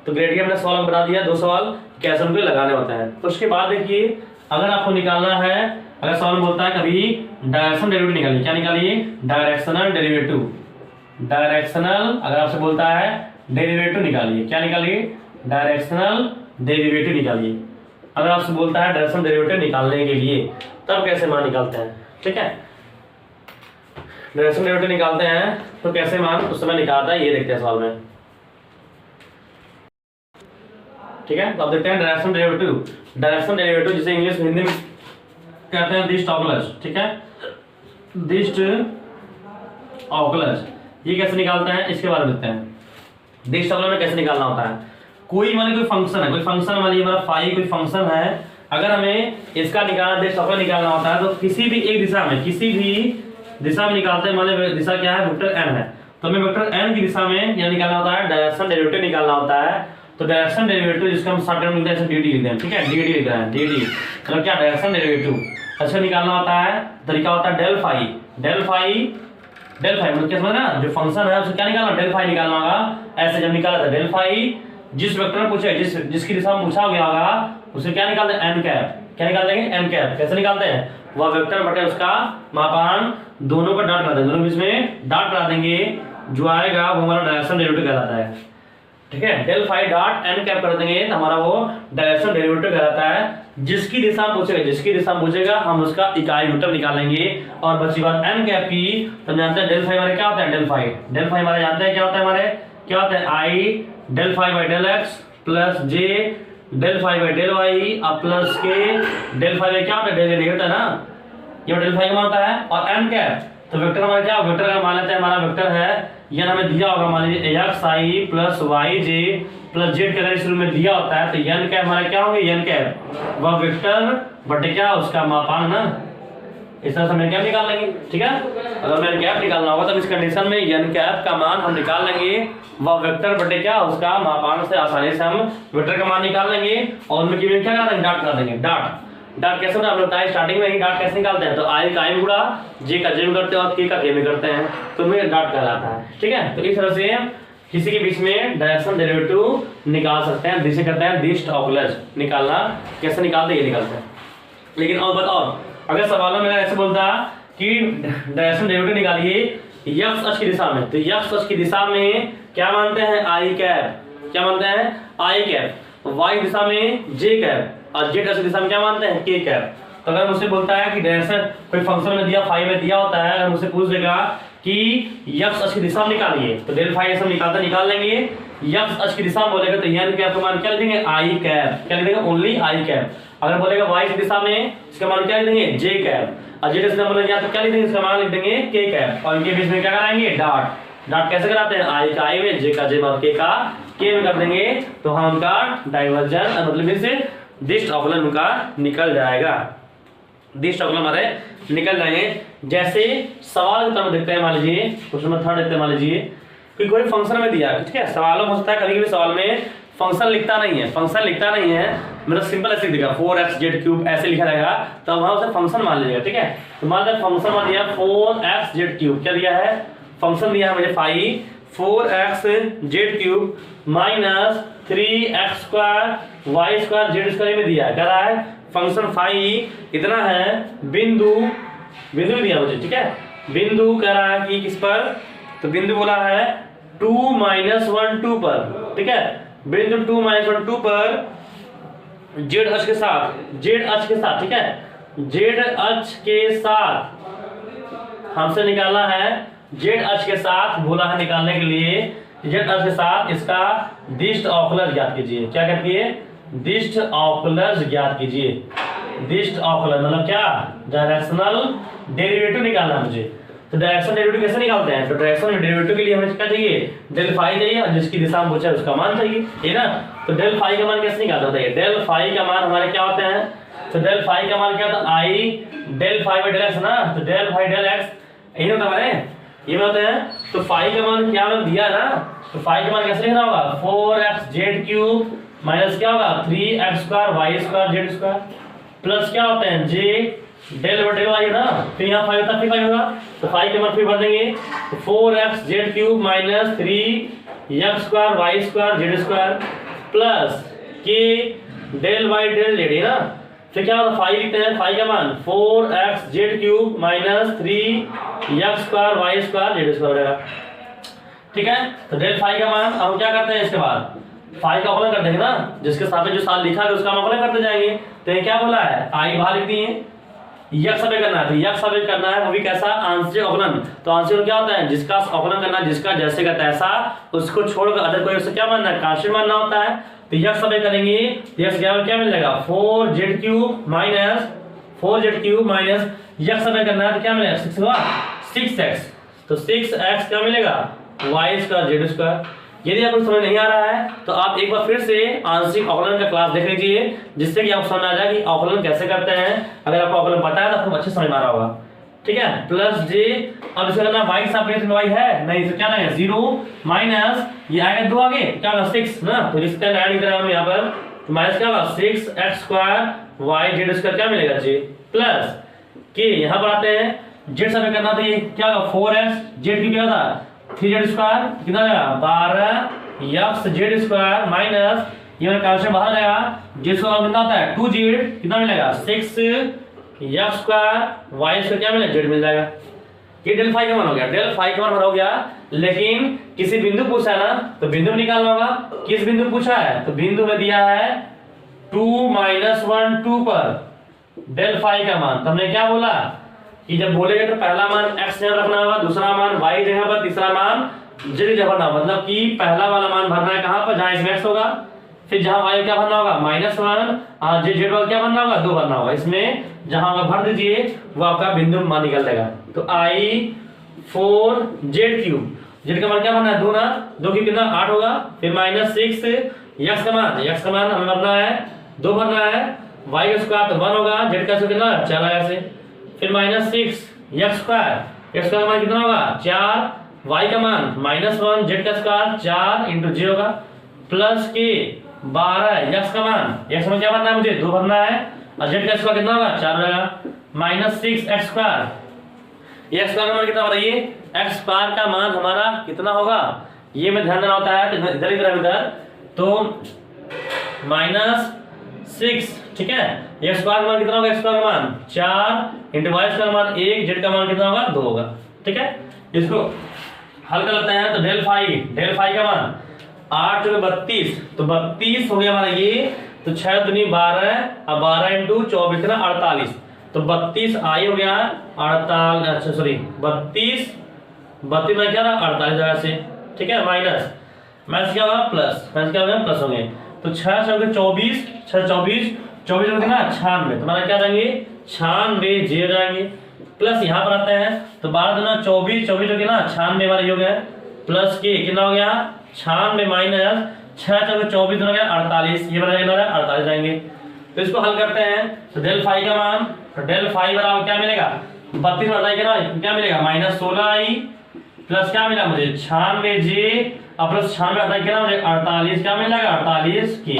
तो ग्रेडियंट हमने सवाल बता दिया, 2 सवाल कैसे उनको लगाने होते हैं। तो उसके बाद देखिए अगर आपको निकालना है, अगर सवाल बोलता है कभी डायरेक्शन डेरिवेटिव निकालिए, क्या निकालिए डायरेक्शनल डेरिवेटिव, डायरेक्शनल अगर आपसे बोलता है डेरिवेटिव निकालिए, क्या निकालिए डायरेक्शनल डेरिवेटिव निकालिए। अगर आपसे बोलता है डायरेक्शनल डेरिवेटिव निकालने के लिए तब कैसे मान निकालते हैं। ठीक है, डायरेक्शनल डेरिवेटिव निकालते हैं तो कैसे मान उस समय निकालता है ये देखते हैं सवाल में। ठीक है, तो अब देखते हैं डायरेक्शनल डेरिवेटिव, डायरेक्शनल डेरिवेटिव जिसे इंग्लिश में हिंदी में कहते हैं दिस टॉपलर्स। ठीक है, दिस टॉपलर्स ये कैसे निकालते हैं इसके बारे में देखते हैं। दिस टॉपलर में कैसे निकालना होता है, कोई मान कोई फंक्शन है, कोई फंक्शन वाली हमारा फाई कोई फंक्शन है, अगर हमें इसका निकालना दिस टॉपलर निकालना होता है तो किसी भी एक दिशा में, किसी भी दिशा में निकालते हैं। मान दिशा क्या है वेक्टर n है, तो हमें वेक्टर n की दिशा में यह निकालना होता है डायरेक्शनल डेरिवेटिव निकालना होता है। तो डायरेक्शन डेरिवेटिव जिसका हम शॉर्टकट मिलता है ऐसे डी लिखते हैं, ठीक है, डी लिख रहे हैं, डी मतलब क्या डायरेक्शन डेरिवेटिव अच्छा निकालना होता है, तरीका होता है डेल फाई मतलब क्या समझ ना, जो फंक्शन है उसको क्या निकालना, डेल फाई निकालना होगा। ऐसे जब निकाला था डेल फाई, जिस वेक्टर में पूछे जिसकी दिशा में पूछा गया होगा उसे क्या निकालते हैं, एन कैप, क्या निकाल देंगे, एन कैप। कैसे निकालते हैं, वह वेक्टर बटे उसका मापांक दोनों का डॉट करा देंगे, दोनों बीच में डॉट करा देंगे, जो आएगा वो हमारा डायरेक्शन डेरिवेटिव कहलाता है, ठीक है। Del phi dot n cap कर देंगे तो हमारा वो डायरेक्शन डेरिवेटिव कहलाता है। जिसकी दिशा में पूछेगा हम उसका इकाई वेक्टर निकालेंगे। और बची बात एन कैप की, तो जानते हैं डेल फाई हमारे क्या होता है, डेल फाई हमारे जानते हैं क्या होता है, हमारे क्या होता है, i del phi by del x plus j del phi by del y अब plus k del phi by क्या होता है, डेरिवेटिव है ना, ये डेल फाई का मान होता है। और एन कैप तो वेक्टर हमारा क्या, वेक्टर का मान लेते हैं, हमारा वेक्टर है यह हमें दिया होगा, मान लीजिए एक्स आई प्लस वाई जे प्लस जेड का अगर इस रूप में दिया होता है तो एन कैप हमारा क्या होंगे, एन कैप वह वेक्टर बटे क्या उसका मापांक ना, इस तरह से हम कैप निकाल लेंगे, ठीक है। अगर हमें कैप निकालना होगा तो इस कंडीशन में एन कैप का मान हम निकाल लेंगे, वह वेक्टर बटे क्या उसका मापांक से आसानी से हम वेक्टर का मान निकाल लेंगे। और उनमें क्या करा देंगे, डॉट करा देंगे, डॉट कैसे होता है, हम लोग स्टार्टिंग में ही डॉट कैसे निकालते हैं, तो आई का आई में गुणा, जे का जे में करते हैं और के का के में करते हैं, तो उनमें डॉट कहलाता है, ठीक है। तो इस तरह से किसी के बीच में डायरेक्शन डेरिवेटिव निकाल सकते हैं, जिसे कहते हैं दिस्ट ऑकुलस निकालना। कैसे निकालते ये निकालते हैं। लेकिन और बताओ, अगर सवालों में ऐसे बोलता कि डायरेक्शन डेरिवेटिव निकालिए एक्स अक्ष की दिशा में, तो एक्स अक्ष की दिशा में क्या मानते हैं, आई कैप, क्या मानते हैं, आई कैप, वाई दिशा में जे कैप और जेड अक्ष की दिशा में क्या मानते हैं, के कैप। तो अगर मुझसे बोलता है कि डायरेक्शन कोई फंक्शन में दिया, फाई में दिया होता है, अगर मुझसे पूछ देगा कि एक्स अक्ष की दिशा में निकालिए, तो डेल फाई से निकाल लेंगे। एक्स अक्ष की दिशा में बोलेगा तो एन कैप का मान क्या लिखेंगे, आई कैप, क्या लिखेंगे, ओनली आई कैप। अगर बोलेगा वाई की दिशा में, इसका मान क्या लिख देंगे, जे कैप। और जेड दिशा में बोलेगा तो क्या लिख देंगे, इसका मान लिख देंगे के कैप। और इनके बीच में क्या कराएंगे, डॉट कैसे कराते हैं, आई का आई में, जे का जे में, के का के में कर देंगे, तो हम उनका डाइवर्जन मतलब इससे दिस्ट ऑकुलर उनका निकल जाएगा, दिस्ट ऑकुलर हमारे निकल जाएंगे। जैसे सवाल के तरफ देखते हैं, मान लीजिए क्वेश्चन नंबर 3 देखते हैं, मान लीजिए कि कोई फंक्शन में दिया, ठीक है। सवालों में होता है कभी कभी सवाल में फंक्शन लिखता नहीं है, मतलब सिंपल ऐसे दिखा 4xz³ ऐसे लिखा रहेगा, तो वहां उसे फंक्शन मान लीजिएगा, ठीक है। तो मान लीजिए फंक्शन मान दिया 4xz³, क्या दिया है, फंक्शन दिया है मुझे phi 4xz³ minus 3x² y² z² में दिया है, क्या रहा है, फंक्शन फाई इतना है, बिंदु दिया मुझे, ठीक है। बिंदु कह रहा है कि किस पर, तो बिंदु बोला है 2 - 1 2 पर, ठीक है। बिंदु 2 - 1 2 पर जेड अक्ष के साथ, ठीक है, जेड अक्ष के साथ हमसे निकालना है, जेड अक्ष के साथ बोला है निकालने के लिए, जेड अक्ष के साथ इसका दिस्ट ऑकुलर ज्ञात कीजिए। क्या कहती है, दिस्ट ऑकुलर ज्ञात कीजिए। दिस्ट ऑकुलर मतलब क्या, डायरेक्शनल डेरिवेटिव निकालना है मुझे। तो डायरेक्शन डेरिवेटिव कैसे निकालते हैं, तो डायरेक्शन डेरिवेटिव के लिए हमें क्या चाहिए, डेल फाई चाहिए, और जिसकी दिशा में पूछा है उसका मान चाहिए, है ना। तो डेल फाई का मान कैसे निकालते हैं, डेल फाई का मान हमारे क्या होते हैं, तो डेल फाई का मान क्या होता है, i del phi by del x ना, तो डेल फाई डेल एक्स यही होता है हमारे, ये होते हैं। तो फाई का मान क्या हमें दिया ना, तो फाई का मान कैसे लिखना होगा, 4xz³ माइनस क्या होगा 3x² y² z² प्लस क्या होते हैं जे डेल बटे वाई ना, फिर यहाँ फाई होता है, फिर फाई होगा, तो फाई के मान फिर भर देंगे, तो 4xz³ minus 3x² y² z² plus k del Y del Z है ना, फिर क्या होगा फाई लिखते हैं, फाई का मान 4xz³ minus 3x² y² z² रहेगा, ठीक है। तो डेल फाई का मान हम क्या करते हैं, इसके बाद फाई का अवकलन कर देंगे ना, जिसके साथ जो साल लिखा है उसका अवकलन करते जाएंगे। तो ये क्या बोला है, आई बाहर लिख दिए, यक्स अवयव करना है, तो यक्स अवयव करना है वो भी कैसा, आंशिक अवकलन। तो आंशिक क्या होता है, जिसका अवकलन करना है, जिसका जैसे का तैसा, उसको छोड़कर अदर कोई उससे क्या मानना है, कांस्टेंट मानना होता है। तो यक्स अवयव करेंगे, यक्स क्या मिल जाएगा 4z³ माइनस यक्स अवयव करना है तो क्या मिलेगा 6x, तो 6x क्या मिलेगा y² z²। यदि आपको समझ नहीं आ रहा है तो आप एक बार फिर से आंशिक अवकलन का क्लास देख लीजिए, जिससे कि आपको समझ आ जाए कि अवकलन कैसे करते हैं। अगर आपको अवकलन पता है तो आपको अच्छे समझ में आ रहा होगा। ठीक है, प्लस जे। अब इसका करना y के सापेक्ष y है नहीं, तो क्या ना है 0 माइनस ये आएगा 2 आगे क्या होगा 6 ना, तो इसका ऐड इधर हम यहाँ पर तो माइनस क्या होगा 6x² y z² क्या मिलेगा जी, प्लस के यहाँ पर आते हैं z सब करना, तो ये क्या होगा 4x z की क्या था 3z² कितना आएगा 12x z² माइनस ये कैंसिल बाहर आएगा, जिसका कितना होता है 2z कितना मिलेगा 6x² y² क्या मिलेगा z मिल जाएगा। ये डेल फाई का मान हो गया, डेल फाई का मान हो गया। लेकिन किसी बिंदु पूछा है ना, तो बिंदु निकालना होगा। किस बिंदु पूछा है, तो बिंदु में दिया है 2 -1 2 पर डेल फाई का मान। तो हमने क्या बोला कि जब बोलेगा तो पहला मान x जगह रखना होगा, दूसरा मान y जगह पर, तीसरा मान z जगह भरना, मतलब कि पहला वाला मान भरना है कहां पर, जहां इसमें x होगा, फिर जहां y क्या भरना होगा -1, z वाला क्या भरना होगा 2 भरना होगा। इसमें जहां आप भर दीजिए वो आपका बिंदु मान निकल जाएगा। तो i4z³ z का मान क्या भरना है 2 ना, 2 की कितना 8 होगा, फिर -6 x का मान हमें भरना है 2 भरना है, y का स्क्वायर तो 1 होगा, z का स्क्वायर कितना 4 आया से, फिर -6 x² का मान कितना होगा 4, y का मान -1 z का स्क्वायर 4 × j होगा, प्लस के 12 x का मान, x में क्या भरना है मुझे 2 भरना है, और z का स्क्वायर कितना होगा 4 होगा, -6x²। ये x² का मान कितना बताइए, x² का मान हमारा कितना होगा, ये में ध्यान देना होता है, तो इधर इधर तो -6, ठीक है। x² का मान कितना होगा, x² का मान 4 × y² का मान 1, z का मान कितना होगा 2 होगा, ठीक है। इसको हल कर लेते हैं, तो डेल फाई का मान 8 × 32, तो 32 हो गया हमारा ये, तो 6 दूनी 12, अब 12 × 24 कितना 48, तो 32 आई हो गया 48, अच्छा सॉरी 32 में क्या रहा 48 जगह से, ठीक है, माइनस क्या होगा प्लस, माइनस क्या होगा प्लस हो गए, तो 6 से 24 6 24 24 कितना 96, तुम्हारा क्या रहेंगे 96 जे जाएंगे, प्लस यहाँ पर आते हैं तो 12 दूना 24 24 कितना 96 वाला हो गया, प्लस के कितना हो गया 96 माइनस 6 × 24 दूना क्या 48, ये वाला कितना 48 जाएंगे। तो इसको हल करते हैं, तो डेल फाई का मान, तो डेल फाई बराबर क्या मिलेगा 32 में 48 क्या मिलेगा -16i, प्लस क्या मिला मुझे 96j, और प्लस 96 कितना मुझे 48 क्या मिलेगा 48 की,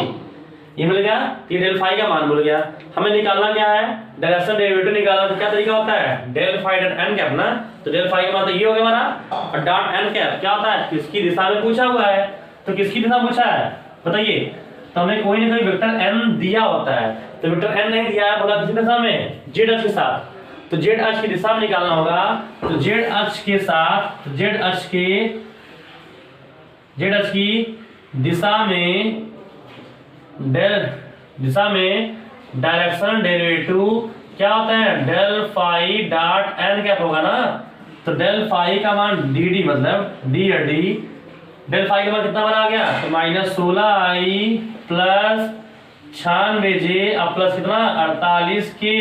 ये मिल गया। ये डेल फाई का मान मिल गया। हमें निकालना क्या है, डायरेक्शन डेरिवेटिव निकालना, तो क्या तरीका होता है del phi dot n cap ना, तो डेल फाई का मान तो ये हो गया हमारा, और डॉट एन कैप क्या होता है किसकी दिशा में पूछा हुआ है, तो किसकी दिशा पूछा है बताइए, तो हमें कोई ना कोई वेक्टर n दिया होता है, तो वेक्टर n नहीं दिया है, बोला किसी दिशा में z अक्ष के साथ, तो z अक्ष की दिशा में निकालना होगा, तो z अक्ष के साथ z अक्ष की दिशा में डायरेक्शन डेरिवेटिव क्या होता है del phi dot n cap होगा ना, तो डेल फाई का मान dd मतलब d या d, डेल फाई का मान कितना बना आ गया, तो -16i प्लस 96j अब प्लस कितना 48 के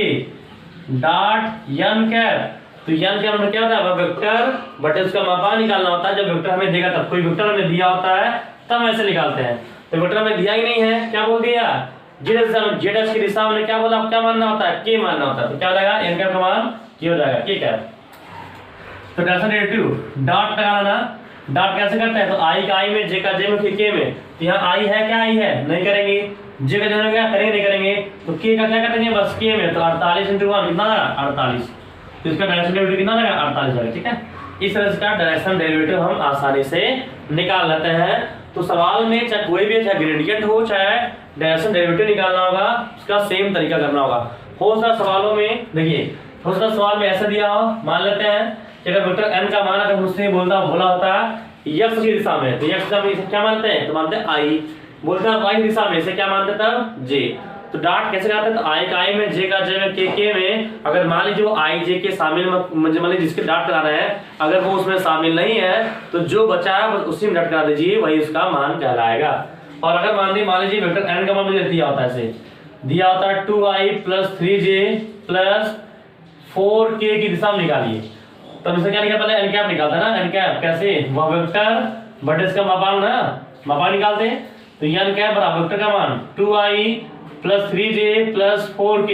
डॉट n कैप, तो n कैप मतलब क्या होता है वेक्टर बटे उसका मापा निकालना होता है, जब वेक्टर हमें देगा तब, कोई वेक्टर हमें दिया होता है तब ऐसे निकालते हैं, तो वेक्टर हमें दिया ही नहीं है, क्या बोल दिया z अक्ष की दिशा में क्या बोला, क्या मानना होता है k मानना होता है, तो क्या हो जाएगा n कैप का मान k हो जाएगा, k कैप। तो डायरेक्शन डेरिवेटिव डॉट लगाना ना, डॉट कैसे करते हैं, तो i का i में j का j में फिर k में, तो यहाँ i है क्या i है नहीं करेंगे, j का j में क्या करेंगे नहीं करेंगे, तो k का क्या करेंगे बस k में, तो 48 × 1 कितना 48, तो इसका डायरेक्शन डेरिवेटिव कितना रहेगा 48 जाएगा, ठीक है। इस तरह से डायरेक्शन डेरिवेटिव हम आसानी से निकाल लेते हैं। तो सवाल में चाहे कोई भी, चाहे ग्रेडियंट हो चाहे डायरेक्शन डेरिवेटिव निकालना होगा, उसका सेम तरीका करना होगा। हो सकता सवालों में देखिए, हो सकता सवाल में ऐसा दिया हो, मान लेते हैं कि अगर वेक्टर n का मान अगर मुझसे बोला होता है x की दिशा में, तो x दिशा में क्या मानते हैं, तो मानते हैं i, बोलते हैं y दिशा में इसे क्या मानते तब j, तो डॉट कैसे लगाते हैं, तो i का i में j का j में k में, अगर मान लीजिए वो i j के शामिल मान लीजिए जिसके डॉट कराना है, अगर वो उसमें शामिल नहीं है तो जो बचा है बस उसी में डॉट करा दीजिए, वही उसका मान कहलाएगा। और अगर मान लीजिए वेक्टर n का मान मुझे दिया होता है, ऐसे दिया होता है 2i + 3j + 4k की दिशा में निकालिए, तब इसे क्या निकालता है n कैप निकालता है ना, n कैप कैसे, वह वेक्टर बटे इसका मापांक ना, मापांक निकालते हैं, तो n कैप बराबर वेक्टर का मान 2i + 3j + 4k,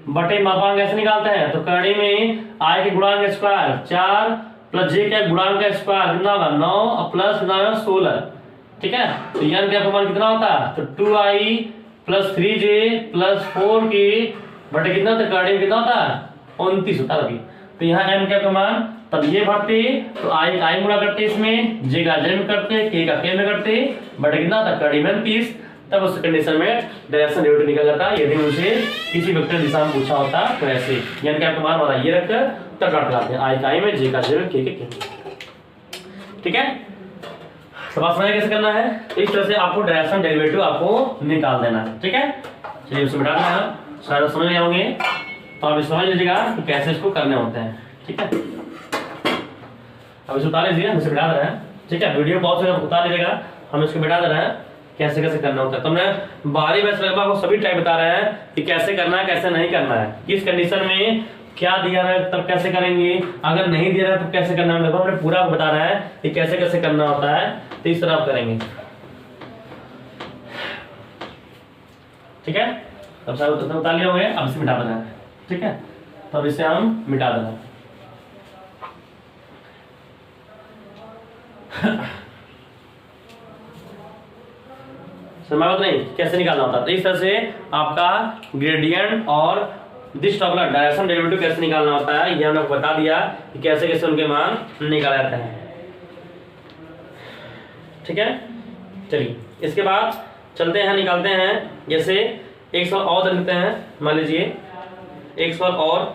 बटे मापांक ऐसे निकालते हैं, तो करड़ी में आई के गुणांक का स्क्वायर 4 प्लस जे का गुणांक का स्क्वायर कितना होगा 9 प्लस 16, ठीक है। तो n का मान कितना होता है, तो 2i plus 3j plus 4k बटे कितना होता है, करड़ी में कितना होता है 29 होता है। तो यहाँ m का मान तब ये भरते, तो i गुणा करते इसमें, j का j में करते, k का k में करते, बटे कितना होता है करड़ी में 29। तब उस कंडीशन में डायरेक्शन डेरिवेटिव निकल जाता है। यदि मुझे किसी वेक्टर दिशा में पूछा होता तो ऐसे n का मान वाला ये रखकर तब डॉट लगाते हैं, i का i में, j का j में, k के k में, ठीक है। तो बात समझ कैसे करना है, इस तरह से आपको डायरेक्शन डेरिवेटिव आपको निकाल देना है, ठीक है। चलिए उसे मिटा देना है, शायद समझ नहीं आओगे तो आप समझ लीजिएगा कि कैसे इसको करने होते हैं, ठीक है। अब इसे उतार लीजिए, हम इसे मिटा दे रहे हैं, ठीक है। वीडियो बहुत से उतार लीजिएगा, हम इसको मिटा दे रहे हैं कैसे कैसे करना होता है। तो हमने बाहरी बैच लगभग आपको सभी टाइप बता रहे हैं कि कैसे करना है कैसे नहीं करना है, किस कंडीशन में क्या दिया है तब कैसे करेंगे, अगर नहीं दिया है तब कैसे करना है, लगभग हमने पूरा बता रहा है कि कैसे कैसे करना होता है। तो इस तरह आप करेंगे, ठीक है। तब सब उतार लिए होंगे, अब इसे मिटा देना है, ठीक है। तब इसे हम मिटा देना समझ नहीं कैसे निकालना होता है। तो इस तरह से आपका ग्रेडियंट और डिस्टॉपलर डायरेक्शन डेरिवेटिव कैसे निकालना होता है, ये हमने आपको बता दिया कि कैसे कैसे उनके मान निकाले जाते हैं, ठीक है। चलिए इसके बाद चलते हैं, निकालते हैं। जैसे एक सवाल और लिखते हैं, मान लीजिए एक सवाल और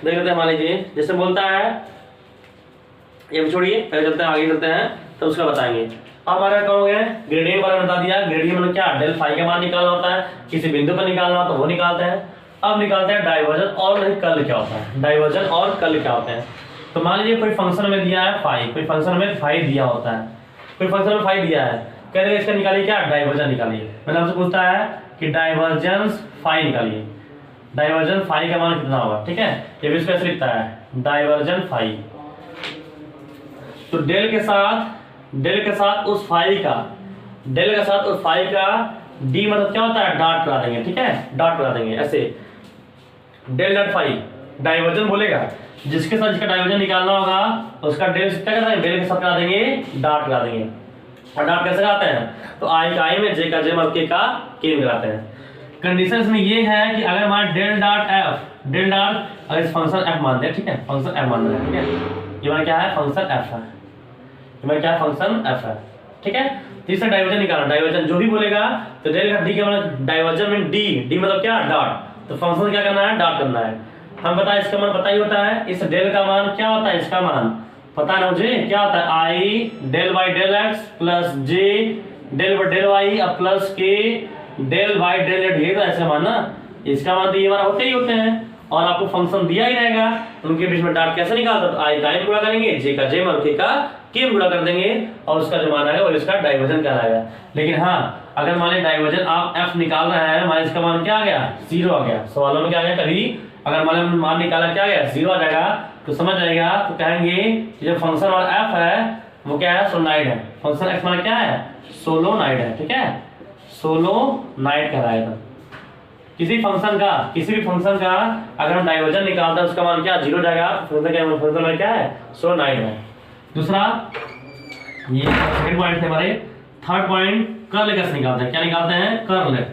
देख लेते हैं। मान लीजिए जैसे बोलता है, ये भी छोड़िए, पहले चलते हैं, आगे चलते हैं तो उसका बताएंगे। अब हमारा क्या हो गया, ग्रेडियंट बारे में बता दिया। ग्रेडियंट मतलब क्या, डेल फाई का मान निकालना होता है, किसी बिंदु पर निकालना हो तो वो निकालते हैं। अब निकालते हैं डाइवर्जन और नहीं कर्ल क्या होता है, डाइवर्जन और कर्ल क्या होते हैं। तो मान लीजिए कोई फंक्शन में दिया है फाई, कोई फंक्शन में फाई दिया होता है, कोई फंक्शन में फाई दिया है, कह रहे इसका निकालिए क्या, डाइवर्जन निकालिए। मैंने आपसे पूछता है कि डाइवर्जेंस फाई निकालिए, डाइवर्जन फाई का मान कितना होगा, ठीक है। ये भी इसको ऐसे लिखता है डाइवर्जन फाई। तो डेल के साथ उस फाई का, डेल के साथ उस फाई का डी मतलब क्या होता है, डॉट करा देंगे, ठीक है, डॉट करा देंगे ऐसे, डेल डॉट फाई। डाइवर्जन बोलेगा, जिसके साथ जिसका डाइवर्जन निकालना होगा उसका डेल से क्या करा देंगे, डेल के साथ करा देंगे, डॉट करा देंगे। और डॉट कैसे कराते हैं, तो आई का आई में, जे का जे में, के का के में कराते हैं। कंडीशन इसमें ये है कि अगर हमारा del dot f, del dot अगर इस फंक्शन एफ मान दे, ठीक है, फंक्शन एफ मान दे, ठीक है, ये हमारा क्या है, फंक्शन एफ है, ये क्या फंक्शन एफ है, ठीक है। तीसरा डाइवर्जन निकालना, डाइवर्जन जो भी बोलेगा तो डेल का डी का मतलब डाइवर्जन में डी मतलब क्या, डॉट। तो फंक्शन क्या करना है, डॉट करना है। हम बताए इसका मान पता ही होता है, इस डेल का मान क्या होता है, इसका मान पता है ना मुझे, क्या होता है, i del by del x plus j del by del y अब plus k del by del z, ये तो ऐसा मान ना, इसका मान तो ये हमारा होते ही होते हैं। और आपको फंक्शन दिया ही रहेगा, उनके बीच में डॉट कैसे निकालता, तो आई का आई गुणा करेंगे, जे का जे और के का के गुणा कर देंगे, और उसका जो मान आएगा वो इसका डाइवर्जन कहलाएगा। लेकिन हाँ, अगर मान लीजिए डाइवर्जन आप एफ निकाल रहे हैं, मान इसका मान क्या आ गया, 0 आ गया। सवालों में क्या आ गया, कभी अगर मान निकाला क्या आ गया, 0 आ जाएगा, तो समझ जाएगा, तो कहेंगे कि जो फंक्शन हमारा एफ है वो क्या है, सोलोनाइड है। फंक्शन एक्स मान क्या है, सोलोनाइड है, ठीक है, सोलोनाइड कहलाएगा। किसी भी फंक्शन का अगर हम डाइवर्जन निकालते हैं उसका मान क्या, 0 जाएगा, फंक्शन में क्या है, सोलोनाइड है। दूसरा ये सेकंड पॉइंट थे हमारे। थर्ड पॉइंट, कर्ल कैसे निकालते हैं, क्या निकालते हैं, कर्ल।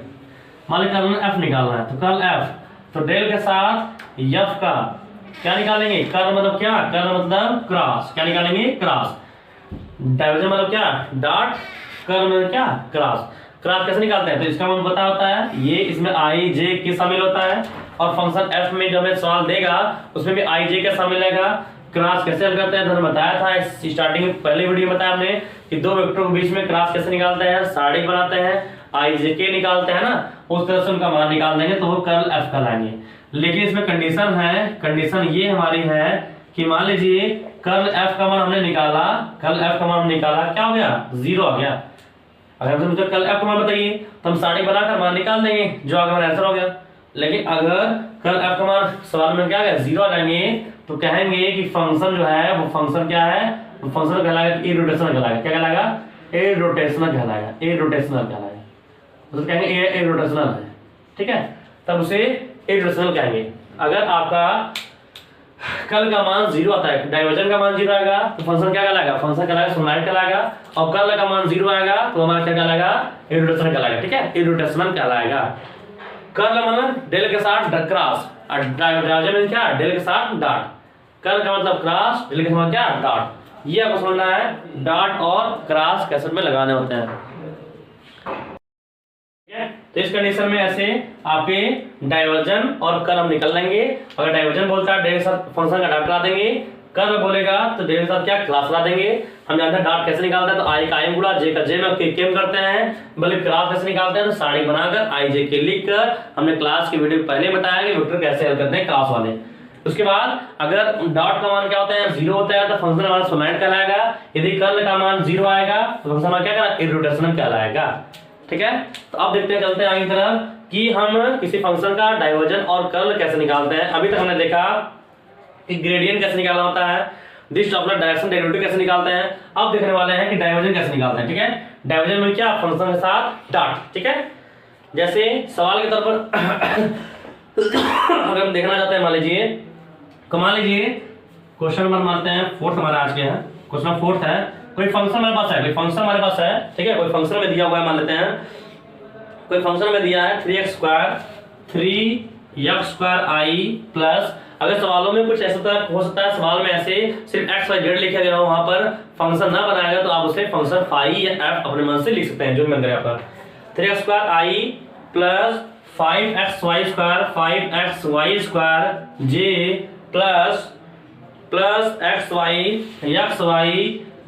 मान लीजिए कर्ल एफ निकालना है, तो कर्ल एफ, तो डेल के साथ एफ का क्या निकालेंगे, कर्ल मतलब क्या, कर्ल मतलब क्रॉस, क्या निकालेंगे, क्रॉस। डाइवर्जन मतलब क्या, डॉट, कर्ल मतलब क्या, क्रॉस। क्रॉस कैसे निकालते हैं, तो इसका मतलब पता होता है, ये इसमें आई जे के शामिल होता है, और फंक्शन एफ में जो हमें सवाल देगा उसमें भी आई जे का शामिल रहेगा। क्रॉस कैसे हल करते हैं, तो बताया था स्टार्टिंग में, पहले वीडियो में बताया हमने कि दो वेक्टरों के बीच में क्रॉस कैसे निकालते हैं, साड़ी बनाते हैं, आई जे के निकालते हैं ना, उस तरह से उनका मान निकाल देंगे तो वो कर्ल एफ कहलाएंगे। लेकिन इसमें कंडीशन है, कंडीशन ये हमारी है कि मान लीजिए कर्ल एफ का मान हमने निकाला, कर्ल एफ का मान निकाला, क्या हो गया, 0 आ गया। अगर हमसे मुझे कर्ल एफ का मान बताइए तो हम साड़ी बनाकर मान निकाल देंगे, जो आगे हमारा आंसर हो गया। लेकिन अगर कर्ल एफ का मान सवाल में क्या है, 0 आ जाएंगे, तो कहेंगे कि फंक्शन जो है वो फंक्शन क्या है, वो फंक्शन कहलाएगा इरोटेशनल कहलाएगा, क्या कहलाएगा, इरोटेशनल कहलाएगा, इरोटेशनल कहलाएगा, तो कहेंगे इरोटेशनल है, ठीक है। तब उसे इररेशनल कहेंगे। अगर आपका कर्ल का मान 0 आता है, डाइवर्जन का मान 0 आएगा तो फंक्शन क्या कहलाएगा, फंक्शन कहलाएगा सोलनॉइड कहलाएगा। और कर्ल का मान 0 आएगा तो हमारा क्या कहलाएगा, इररोटेशनल कहलाएगा। ठीक है, इररोटेशनल कहलाएगा। कर्ल मतलब डेल के साथ क्रॉस, और डाइवर्जन में क्या, डेल के साथ डॉट। कर्ल का मतलब क्रॉस, डेल का मतलब क्या, डॉट। ये आपको समझना है, डॉट और क्रॉस कैसे में लगाने होते हैं। तो इस कंडीशन में ऐसे आपके डाइवर्जन और कर्ल हम निकल लेंगे। अगर डाइवर्जन बोलता है डेल के साथ फंक्शन का डॉट ला देंगे, कर्ल बोलेगा तो डेल के साथ क्या, क्लास ला देंगे। हम जानते हैं डॉट कैसे निकालते हैं, तो आई का आई गुणा जे का जे में के में करते हैं। बल्कि क्लास कैसे निकालते हैं, तो सारणी बनाकर आई जे के लिख कर, हमने क्लास की वीडियो पहले बताया कि वेक्टर कैसे हल करते हैं क्लास वाले। उसके बाद अगर डॉट का मान क्या होता है, 0 होता है, तो फंक्शन हमारा सोलनॉइड कहलाएगा। यदि कर्ल का मान 0 आएगा तो फंक्शन हमारा क्या कहलाएगा, इररोटेशनल कहलाएगा। ठीक है, तो अब देखते हैं, चलते हैं आगे तरफ कि हम किसी फंक्शन का डाइवर्जन और कर्ल कैसे निकालते हैं। अभी तक हमने देखा कि ग्रेडियंट कैसे निकालना होता है, दिस डॉपलर डायरेक्शन डेरिवेटिव कैसे निकालते हैं। अब देखने वाले हैं कि डाइवर्जन कैसे निकालते हैं। ठीक है, डाइवर्जन में क्या, फंक्शन के साथ डॉट। ठीक है, जैसे सवाल के तौर पर अगर हम देखना चाहते हैं, मान लीजिए क्वेश्चन नंबर मानते हैं 4th हमारा आज के है, क्वेश्चन 4th है। कोई फंक्शन हमारे पास है, कोई फंक्शन हमारे पास है। ठीक है, कोई फंक्शन में दिया हुआ है, मान लेते हैं कोई फंक्शन में दिया है 3x² प्लस, अगर सवालों में कुछ ऐसा हो सकता है, सवाल में ऐसे सिर्फ x y z लिखा गया हो, वहां पर फंक्शन ना बनाएगा तो आप उसे फंक्शन फाई या f अपने मन से लिख सकते हैं, जो मन करे आपका। 3x² plus 5xy² j plus xy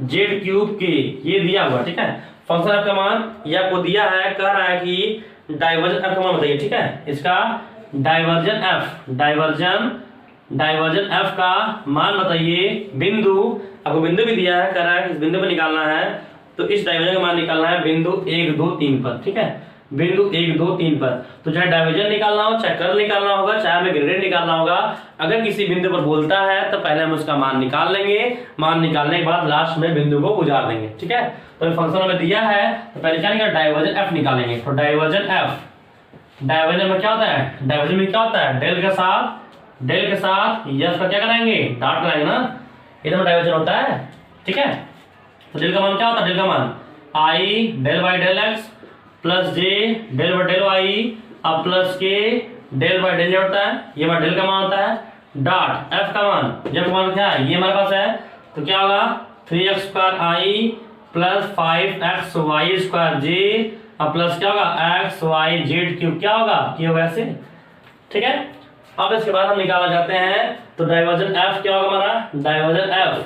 z³ के, ये दिया हुआ। ठीक है, फंक्शन f का मान ये आपको दिया है, कह रहा है कि डाइवर्जन f का मान बताइए। ठीक है, इसका डाइवर्जन f का मान बताइए। बिंदु, आपको बिंदु भी दिया है, कह रहा है इस बिंदु पर निकालना है, तो इस डाइवर्जन का मान निकालना है बिंदु 1 2 3 पर। ठीक है, बिंदु 1 2 3 पर। तो चाहे डाइवर्जन निकालना हो, चाहे कर्ल निकालना होगा, चाहे हमें ग्रेडियंट निकालना होगा, अगर किसी बिंदु पर बोलता है तो पहले हम उसका मान निकाल लेंगे। मान निकालने के बाद लास्ट में बिंदु को गुजार देंगे। ठीक है, तो फंक्शन हमें दिया है तो पहले क्या निकालेंगे, डाइवर्जन f निकालेंगे। तो डाइवर्जन में क्या होता है, डाइवर्जन में क्या होता है, डेल के साथ यस का क्या कराएंगे, डॉट कराएंगे ना, ये तो डाइवर्जन होता है। ठीक है, तो डेल का मान क्या होता है, डेल का मान i del by del x plus j del by del y अब plus k del by del होता है, ये हमारा डेल का मान होता है। डॉट एफ का मान, जब मान क्या है, ये हमारे पास है, तो क्या होगा 3x² प्लस 5xy² जे अब प्लस क्या होगा xyz³ क्या होगा, ये होगा ऐसे। ठीक है, अब इसके बाद हम निकालना चाहते हैं, तो डाइवर्जन f क्या होगा हमारा, डाइवर्जन f।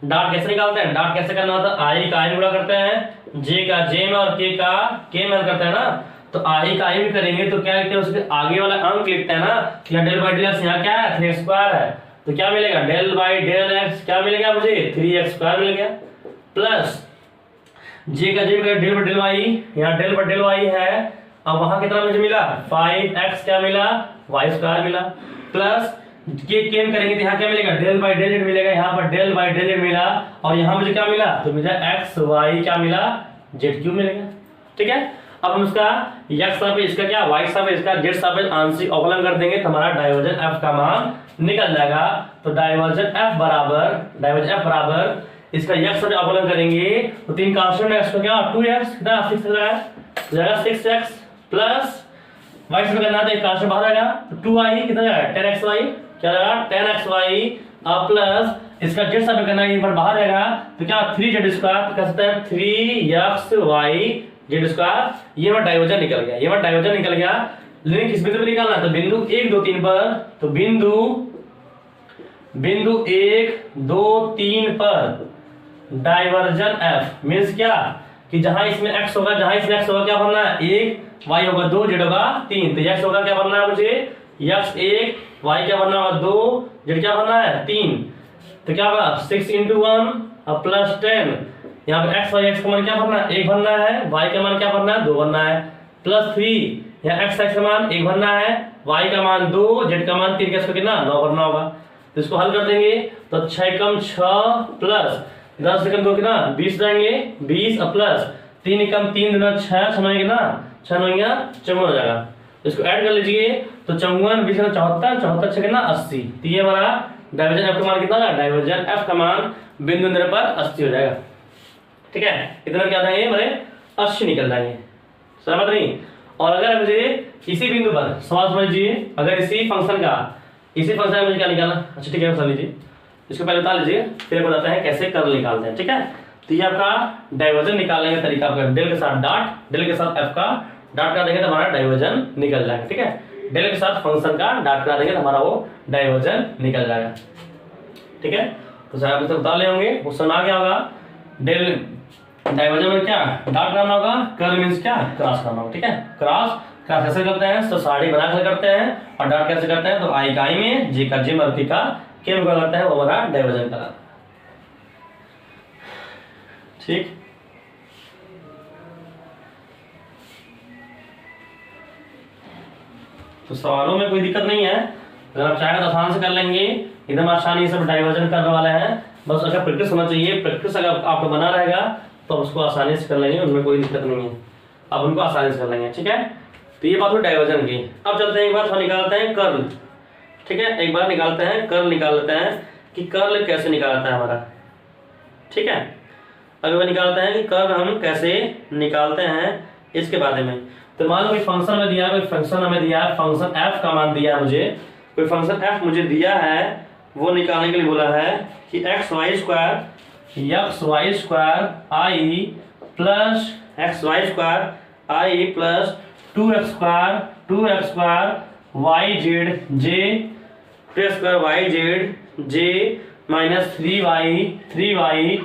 डॉट कैसे निकालते हैं, डॉट कैसे करना होता है, आई का आई गुणा करते हैं, जे का जे में और के का के में करते हैं ना। तो आई का आई भी करेंगे तो क्या लिखते हैं, उसके आगे वाला अंक लिखते हैं ना। यहाँ डेल बाई डेल एक्स यहाँ क्या है, 3x² है, तो क्या मिलेगा, डेल बाई डेल एक्स क्या मिलेगा मुझे, 3x² मिल गया। प्लस जे का जे में डेल बाई डेल वाई, यहाँ डेल बाई डेल वाई है, अब वहां कितना मुझे मिला, 5x क्या मिला, y² मिला। प्लस के में करेंगे तो यहाँ क्या मिलेगा, डेल बाई डेल जेड मिलेगा, यहाँ पर डेल बाई डेल जेड मिला, और यहाँ मुझे क्या मिला, तो मुझे एक्स वाई क्या मिला, z³ मिलेगा। ठीक है, अब हम इसका x पे इसका क्या, y पे इसका z पे आंशिक अवकलन कर देंगे तो हमारा डाइवर्जन f का मान निकल जाएगा। तो डाइवर्जन f बराबर इसका x पे अवकलन करेंगे तो 3 कांस्टेंट है, इसका क्या 2x कितना 6 जाएगा 6x प्लस y से करना है तो एक कांस्टेंट बाहर आएगा, तो 2y कितना जाएगा 10xy, क्या जाएगा 10xy अब प्लस इसका z सब करना है, ये पर बाहर आएगा तो क्या 3z² तो कह सकते हैं 3xy z²। ये हमारा डाइवर्जन निकल गया, लेकिन किस बिंदु पे निकालना है, तो बिंदु 1 2 3 पर। तो बिंदु 1 2 3 पर डाइवर्जन f मींस क्या, कि जहां इसमें x होगा क्या बनना है, 1 y होगा 2 z होगा 3, तो x होगा क्या बनना है मुझे, x 1 y क्या बनना होगा 2 z क्या बनना है 3, तो क्या होगा 6 × 1 अब प्लस 10, यहाँ पे x का मान क्या भरना है 1 भरना है, y का मान क्या भरना है 2 भरना है, प्लस 3 यहाँ x का मान 1 भरना है, y का मान 2 z का मान 3 का कितना 9 भरना होगा। तो इसको हल कर देंगे तो 6 कम 6 प्लस 10 से कम 2 कितना 20 जाएंगे, 20 और प्लस 3 कम 3 दूना 6 6 कितना 6 9 54 हो जाएगा। इसको ऐड कर लीजिए तो 54 20 74 74 6 कितना 80। तो ये हमारा डाइवर्जन एफ का मान कितना होगा, डाइवर्जन एफ का मान बिंदु इंद्र पर 80 हो जाएगा। ठीक है, इतना क्या जाएंगे हमारे 80 निकल जाएंगे, समझ नहीं। और अगर मुझे इसी बिंदु पर सवाल समझिए, अगर इसी फंक्शन का मुझे क्या निकालना, अच्छा ठीक है समझ लीजिए, इसको पहले बता लीजिए फिर बताते हैं कैसे कर्ल निकालते हैं। ठीक है, तो ये आपका डाइवर्जन निकालने का तरीका आपका डेल के साथ डॉट, डेल के साथ एफ का डॉट करा देंगे तो हमारा डाइवर्जन निकल जाएगा। ठीक है, डेल के साथ फंक्शन का डॉट करा देंगे तो हमारा वो डाइवर्जन निकल जाएगा। ठीक है, तो सर आप इसे बता ले होंगे, क्वेश्चन आ गया होगा। डेल डाइवर्जन में क्या डॉट करना होगा, कर्ल मींस क्या क्रॉस करना होगा। ठीक है, क्रॉस कैसे करते हैं, तो साड़ी बना कर करते हैं, और डॉट कैसे करते हैं, तो आई का आई में, जे का जे में, और पी का के में करते हैं, वो हमारा डाइवर्जन का। ठीक, तो सवालों में कोई दिक्कत नहीं है, अगर आप चाहें तो आसान से कर लेंगे, एकदम आसानी से डाइवर्जन करने वाले हैं। बस अगर प्रैक्टिस होना चाहिए, प्रैक्टिस अगर आपको बना रहेगा तो उसको आसानी से कर लेंगे, उनमें कोई दिक्कत नहीं है, आप उनको आसानी से कर लेंगे। ठीक है, तो ये बात हुई डाइवर्जन की। अब चलते हैं एक बार निकालते हैं कर्ल। ठीक है, एक बार निकालते हैं कर्ल, निकाल लेते हैं कि कर्ल कैसे निकालता है हमारा। ठीक है, अगर निकालते हैं कि कर्ल हम कैसे निकालते हैं इसके बारे में। तो मान लो कोई फंक्शन में दिया है, कोई फंक्शन हमें दिया है, फंक्शन एफ का मान दिया है मुझे, कोई फंक्शन एफ मुझे दिया है, वो निकालने के लिए बोला है कि x y square i plus 2x square y z j minus 3y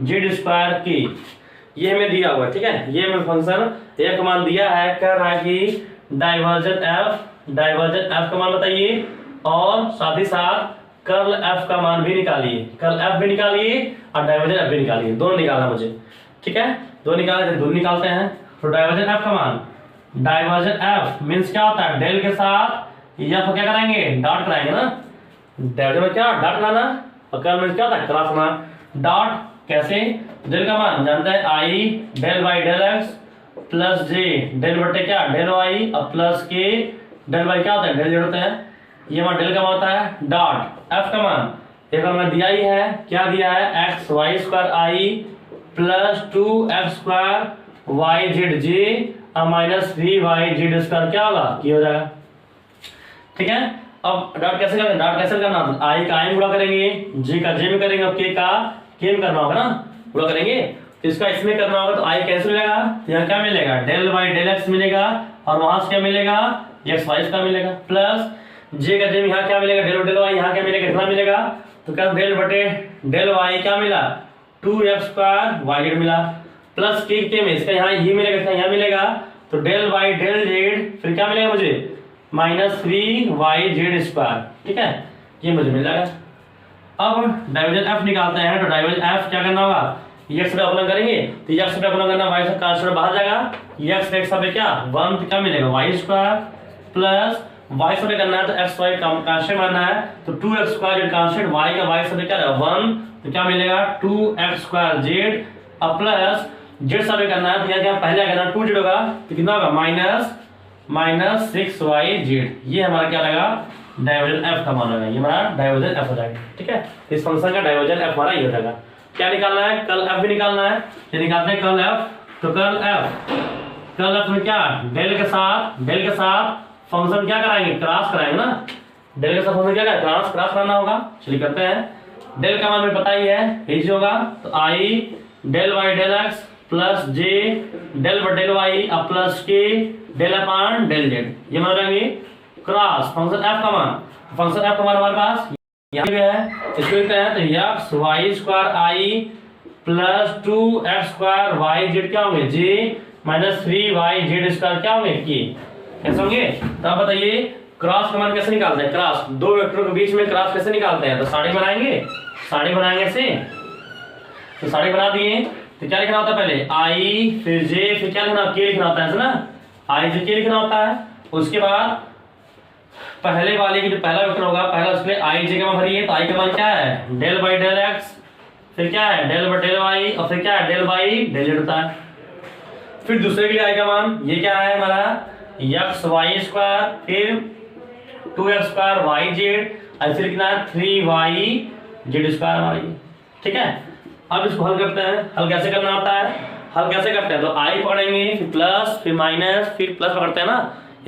z square की, ये हमें दिया हुआ है। ठीक है, ये हमें फंक्शन एक का मान दिया है, कह रहा है कि डाइवर्जन एफ का मान बताइए, और साथ ही साथ कर्ल एफ का मान भी निकालिए, कर्ल एफ भी निकालिए और डाइवर्जन एफ भी निकालिए, दोनों निकालना मुझे। ठीक है, दोनों निकालते हैं। तो डाइवर्जन एफ का मान, डाइवर्जन एफ मींस क्या होता है, डेल के साथ एफ क्या कराएंगे, डॉट कराएंगे ना। डाइवर्जन में क्या डॉट कराना, और कर्ल मींस क्या होता है क्रॉस कराना। डॉट कैसे, डेल का मान जानते हैं i del by del x plus j del बटे क्या डेल वाई, और प्लस के डेल वाई क्या होता है डेल जेड होता है, ये हमारा डेल का मान होता है। डॉट एफ का मान एक हमने दिया ही है, क्या दिया है, x y square i plus 2x square y z j और माइनस 3y जेड स्क्वायर क्या होगा, ये हो जाएगा। ठीक है, अब डॉट कैसे करना, आई का आई में गुणा करेंगे, जे का जे में करेंगे, और के का के में करना होगा ना, गुणा करेंगे। तो इसका इसमें करना होगा तो आई कैसे मिलेगा, तो यहाँ क्या मिलेगा, डेल बाई डेल एक्स मिलेगा, और वहां से क्या मिलेगा, एक्स वाई का मिलेगा, प्लस जे का जे में यहाँ क्या मिलेगा, डेल वाई, यहाँ क्या मिलेगा, कितना मिलेगा, तो क्या डेल बटे डेल वाई क्या मिला, 2x स्क्वायर वाई जेड मिला, प्लस के में इसका यहाँ ये मिलेगा, इसका यहाँ मिलेगा, तो डेल बाई डेल जेड फिर क्या मिलेगा मुझे, माइनस 3y जेड स्क्वायर। ठीक है, ये मुझे मिल जाएगा। अब डाइवर्जन एफ निकालते हैं, तो डाइवर्जन एफ क्या करना होगा, एक्स पे अपना करेंगे, तो एक्स पे अपना करना, वाई से कांस्टेंट बाहर जाएगा, एक्स एक्स पे क्या 1 तो क्या मिलेगा वाई स्क्वायर, प्लस वाई से करना है तो एक्स वाई कांस्टेंट मानना है, तो 2x square z constant, y का वाई से क्या है 1, तो क्या मिलेगा 2x स्क्वायर जेड, और प्लस जेड से करना है तो यहाँ क्या पहले करना 2 जेड होगा, तो कितना होगा माइनस 6y जेड। ये हमारा क्या रहेगा, डाइवर्जन एफ का मान होगा, ये हमारा डाइवर्जन एफ हो जाएगा। ठीक है, इस फंक्शन का डाइवर्जन एफ हमारा ये हो जाएगा। क्या निकालना है, कर्ल एफ भी निकालना है, ये निकालते हैं कर्ल एफ। तो कर्ल एफ में क्या, डेल के साथ फंक्शन क्या कराएंगे, क्रॉस कराएंगे ना, डेल के साथ फंक्शन क्या करें, क्रॉस कराना होगा। चलिए करते हैं। डेल का मान में पता ही है, इजी होगा, तो i del Y del x plus j del by del y और plus k del upon del z, ये मान लेंगे क्रॉस फंक्शन एफ का मान। फंक्शन एफ का मान हमारे पास यहाँ पे है, इसको लिखते हैं तो x y square i plus 2x square y z क्या होंगे, जे माइनस 3y जेड स्क्वायर क्या होंगे, की कैसे होंगे। तो आप बताइए क्रॉस का मान कैसे निकालते हैं, क्रॉस दो वेक्टरों के बीच में क्रॉस कैसे निकालते हैं, तो साड़ी बनाएंगे से, तो साड़ी बना दिए तो क्या लिखना होता है, पहले आई फिर जे फिर क्या लिखना, के लिखना होता है ना, आई जे के लिखना होता है। उसके बाद पहले वाले की जो पहला वेक्टर होगा, पहला उसके लिए आई जे का मान भरिए, तो आई का मान क्या है डेल बाई डेल एक्स, फिर क्या है डेल बाई डेल वाई, और फिर क्या है डेल बाई डेल जेड होता है। फिर दूसरे के लिए आई का मान ये क्या है हमारा एक्स वाई स्क्वायर, फिर 2x स्क्वायर वाई जेड, और फिर कितना है 3y जेड स्क्वायर हमारा ये। ठीक है, अब इसको हल करते हैं। हल कैसे करना होता है, हल कैसे करते हैं, तो आई पकड़ेंगे, फिर प्लस, फिर माइनस, फिर प्लस पकड़ते हैं ना,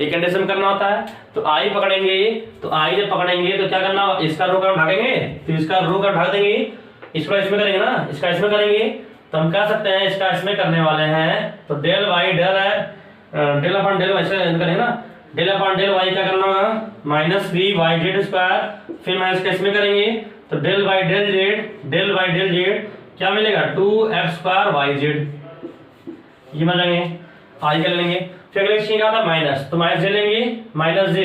एक कंडीशन करना होता है। तो आई पकड़ेंगे, तो आई जब पकड़ेंगे तो क्या करना, इसका रो का ढकेंगे, फिर इसका रो का ढक देंगे, इसका इसमें करेंगे ना, इसका इसमें करेंगे, तो हम कह सकते हैं इसका इसमें करने वाले हैं, तो डेल वाई डेल है, डेल अपॉन डेल वाई से करेंगे ना, डेल अपॉन डेल वाई क्या करना होगा, माइनस 3y जेड स्क्वायर, फिर मैं इसका इसमें करेंगे, तो del by del z, del by del Z क्या मिलेगा 2x स्क्वायर वाई जेड, ये मान लेंगे, आई कर लेंगे। फिर अगले चीज क्या था माइनस, तो माइनस जे लेंगे, माइनस जे,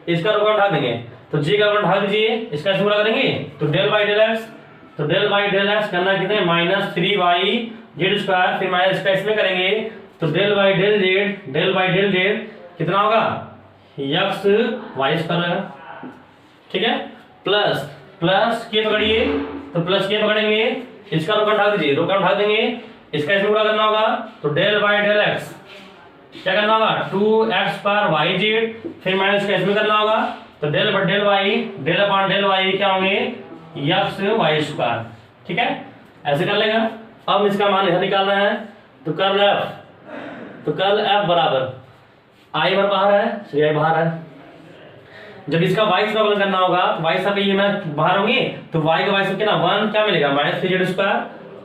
इसका रोकन उठा देंगे, तो जे का रोकन उठा दीजिए, इसका इसमें करेंगे, तो डेल बाई डेल एक्स, तो डेल बाई डेल एक्स करना कितने माइनस 3y जेड स्क्वायर, फिर माइनस इसका इसमें करेंगे, तो del by del z, del by del z कितना होगा एक्स वाई स्क्वायर। ठीक है, प्लस प्लस के पकड़िए, तो प्लस के पकड़ेंगे, इसका रोकन उठा दीजिए, रोकन उठा देंगे, इसका इसमें पूरा करना होगा, तो डेल बाई डेल एक्स क्या करना होगा 2x स्क्वायर वाई जेड, फिर माइनस का इसमें करना होगा, तो del by del Y, del upon del Y क्या होंगे एक्स वाई स्क्वायर। ठीक है, ऐसे कर लेगा। अब इसका मान इधर निकालना है, तो कर्ल एफ, तो कर्ल एफ बराबर आई बार बाहर है, तो आई बाहर है, जब इसका y से प्रॉब्लम करना होगा, तो y से ये मैं बाहर होंगे, तो y का y से कितना 1 क्या मिलेगा माइनस 3z स्क्वायर,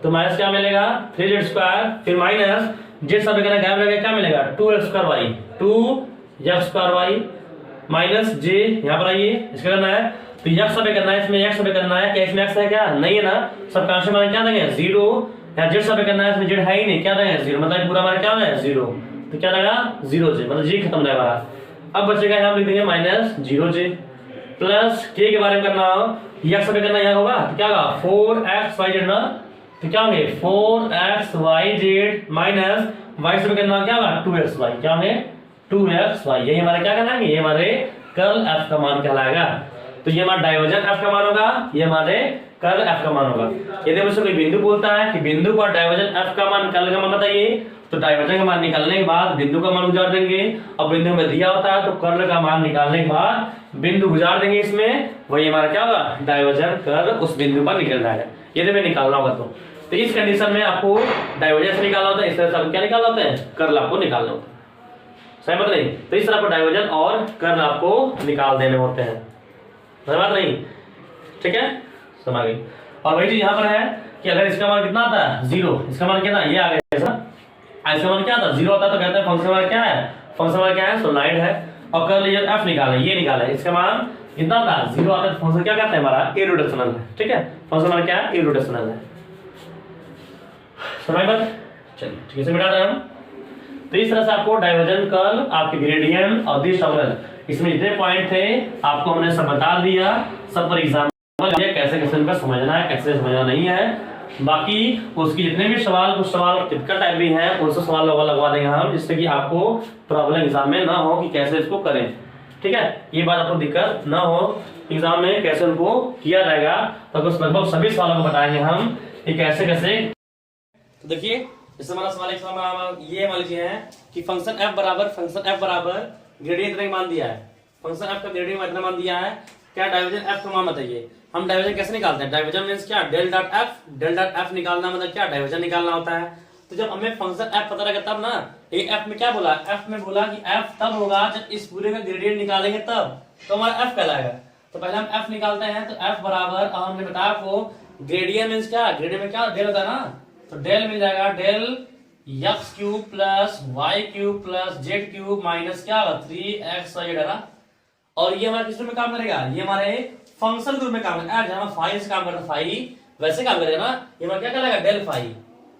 तो माइनस क्या मिलेगा 3z स्क्वायर, फिर माइनस जेड सब करना गैप रहेगा, क्या मिलेगा 2x square y, 2x square y minus j, यहाँ पर आइए इसका करना है, तो x सब करना है, इसमें x सब करना है, क्या इसमें x है क्या नहीं है ना, सब कांस्टेंट मान क्या देंगे 0, या जेड सब करना है, इसमें जेड है ही नहीं, क्या देंगे 0, मतलब पूरा हमारा क्या है 0, तो क्या लगा 0 जे, मतलब जी खत्म रहेगा। अब बचेगा यहाँ लिख देंगे माइनस 0 जे, प्लस के बारे में करना हो, एक्स सब करना यहाँ होगा, तो क्या होगा 4x y जेड ना, तो क्या होंगे 4x y Z minus y सब करना क्या होगा 2x y, क्या होंगे 2x y, यही हमारे क्या करना है, ये हमारे कर्ल f का मान कहलाएगा। तो ये हमारा डाइवर्जन f का मान होगा, ये हमारे कर्ल f का मान होगा। यदि मुझसे कोई बिंदु बोलता है कि बिंदु पर डाइवर्जन f का मान कर्ल का मान बताइए, तो डाइवर्जन का मान निकालने के बाद बिंदु का मान गुजार देंगे, और बिंदु में दिया होता है तो कर्ल का मान निकालने के बाद बिंदु गुजार देंगे इसमें, वही हमारा क्या होगा डाइवर्जन कर्ल उस बिंदु पर निकल जाएगा, यदि में निकालना होगा तो इस कंडीशन में आपको डाइवर्जन निकालना होता है, इस तरह से आपको क्या निकालना होता है कर्ल आपको निकालना होता है, सही बात नहीं, तो इस तरह आपको डाइवर्जन और कर्ल आपको निकाल देने होते हैं, सही बात नहीं, ठीक है समझ गई। और वही चीज यहाँ पर है कि अगर इसका मान कितना आता है 0, इसका मान कितना ये आ गया ऐसा, इसका मान क्या आता है 0 आता है, तो कहते हैं फंक्शन मान क्या है, फंक्शन मान क्या है सोलाइड है, और कर्ल ये f निकाले, ये निकाले, इसका मान कितना आता है 0 आता है, फंक्शन क्या कहते हैं हमारा इररोटेशनल है। ठीक है, फंक्शन मान क्या है इररोटेशनल है, समझ बात, चलिए ठीक है मिटा रहे हम। तो इस तरह से आपको डाइवर्जन कर्ल, आपके ग्रेडियंट और डिस्टर्बेंस, इसमें जितने पॉइंट थे आपको हमने सब बता दिया, सब पर एग्जाम्पल कैसे कैसे इनका समझना है, कैसे समझना नहीं है, बाकी उसकी जितने भी सवाल, कुछ सवाल टिपिकल टाइप भी हैं, उनसे सवाल लगवा देंगे हम, जिससे कि आपको प्रॉब्लम एग्जाम में ना हो कि कैसे इसको करें। ठीक है, ये बात आपको दिक्कत ना हो एग्जाम में कैसे उनको किया जाएगा, तो लगभग सभी सवालों को बताएंगे हम कि कैसे कैसे। तो देखिए जैसे हमारा सवाल ये मान लीजिए है कि फंक्शन f बराबर ग्रेडियंट इतना मान दिया है, फंक्शन f का ग्रेडियंट इतना मान दिया है, क्या डाइवर्जन f का मान बताइए। हम डाइवर्जन कैसे निकालते हैं, डाइवर्जन मींस क्या डेल डॉट f निकालना, मतलब क्या डाइवर्जन निकालना होता है। तो जब हमें फंक्शन f पता लगा तब ना, ये f में क्या बोला, f में बोला कि f तब होगा जब इस पूरे का ग्रेडियंट निकालेंगे तब, तो हमारा f कहलाएगा। तो पहले हम f निकालते हैं, तो f बराबर, हमने बताया आपको ग्रेडियंट मींस क्या, ग्रेडियंट में क्या डेल होता है ना, तो डेल मिल जाएगा del x cube plus y cube plus z cube minus क्या होगा 3x y है ना, और ये हमारे किस में काम करेगा, ये हमारे फंक्शन ग्रुप में काम करेगा, जहां फाई से काम करता है फाई वैसे काम करेगा ना, ये हमारा क्या कहलाएगा डेल फाई,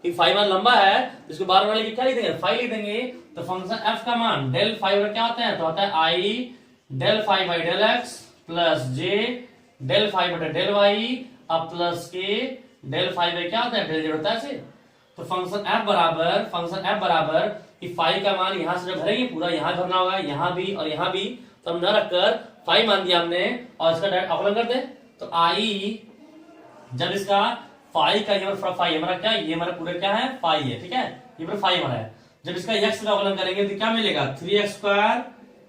कि फाई मान लंबा है इसको बार बार लिख क्या लिख देंगे फाई लिख देंगे, तो फंक्शन f का मान डेल फाई और क्या होता है, तो होता है i del phi by del x plus j del phi बटे डेल वाई अब प्लस के डेल फाइव क्या होता है डेल जेड होता है। तो फंक्शन f बराबर कि फाई का मान यहां से जब भरेंगे पूरा यहां भरना होगा, यहां भी और यहां भी, तो हम न रखकर फाई मान दिया हमने और इसका डायरेक्ट अवकलन कर दे, तो आई जब इसका फाई का ये फाई हमारा क्या, ये हमारा पूरा क्या है फाई है, ठीक है, ये पूरा फाई हमारा है, जब इसका x का अवकलन करेंगे तो क्या मिलेगा 3x²,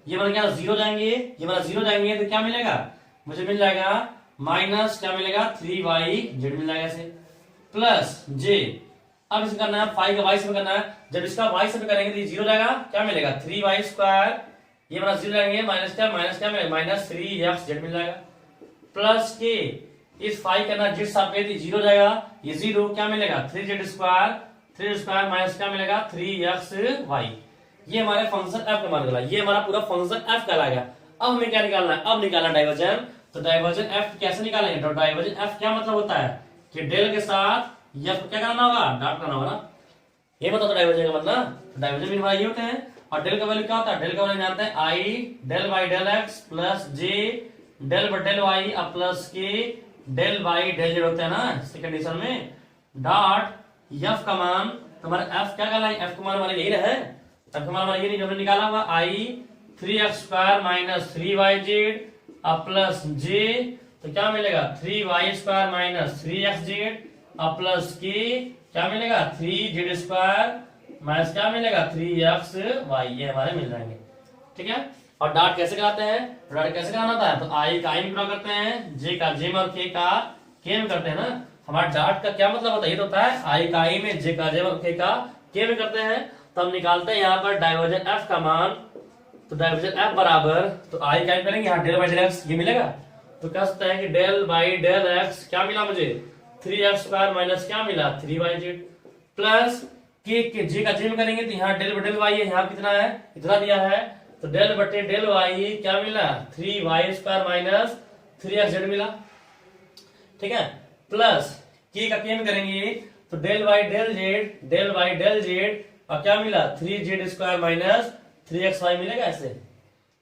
ये मतलब क्या 0 जाएंगे, ये मतलब 0 जाएंगे तो क्या मिलेगा, मुझे मिल जाएगा माइनस क्या मिलेगा 3yz मिल जाएगा ऐसे, प्लस j। अब इसे करना है 5 का y से करना है, जब इसका y से करेंगे तो ये 0 जाएगा, क्या मिलेगा 3y², ये मतलब 0 जाएंगे, माइनस क्या मिलेगा माइनस 3xz मिल जाएगा, प्लस के इस 5 करना z साथ में 0 जाएगा, ये 0 क्या मिलेगा 3z² माइनस क्या मिलेगा 3xy। ये हमारे फंक्शन f का मान निकला, ये हमारा पूरा फंक्शन f कहलाएगा। अब हमें क्या निकालना है, अब निकालना डाइवर्जन। तो डाइवर्जन f कैसे निकालेंगे, तो डाइवर्जन f क्या मतलब होता है कि डेल के साथ f को क्या करना होगा, डॉट करना होगा ना, ये मतलब डाइवर्जन का मतलब। डाइवर्जन भी हमारा ये होते हैं। और डेल का वैल्यू क्या होता है, डेल का वैल्यू जानते हैं i del by del x plus j del by del y अब plus k del by del z होते हैं ना इस कंडीशन में। डॉट f का मान तुम्हारा f क्या कहलाएगा, f का मान हमारा यही रहे, f का मान हमारा ये नहीं जो हमने निकाला हुआ i 3x² माइनस 3yz अब प्लस j, तो क्या मिलेगा 3y² माइनस 3xz अब प्लस के क्या मिलेगा 3z² माइनस क्या मिलेगा 3xy, ये हमारे मिल जाएंगे। ठीक है। और डॉट कैसे कराते हैं, डॉट कैसे कराना होता है, तो आई का आई में ड्रॉ करते हैं, जे का जे में और के का के में करते हैं ना। हमारा डॉट का क्या मतलब होता है, ये तो होता है आई का आई में, जे का जे में, के का के में करते हैं। तो हम निकालते हैं यहाँ पर डाइवर्जन एफ का मान। तो डाइवर्जन एफ बराबर, तो आई का आई करेंगे यहाँ डेल बाई डेल एक्स ये मिलेगा, तो कह सकते हैं कि डेल बाई डेल एक्स क्या मिला मुझे 3x² माइनस क्या मिला 3yz प्लस के जे का जे में करेंगे तो यहाँ डेल बटे डेल वाई है, यहाँ कितना है इतना दिया है, तो डेल बटे डेल वाई क्या मिला 3y² माइनस 3xz मिला। ठीक है। प्लस के का के में करेंगे तो डेल बाई डेल जेड और क्या मिला 3z² माइनस 3xy मिलेगा, ऐसे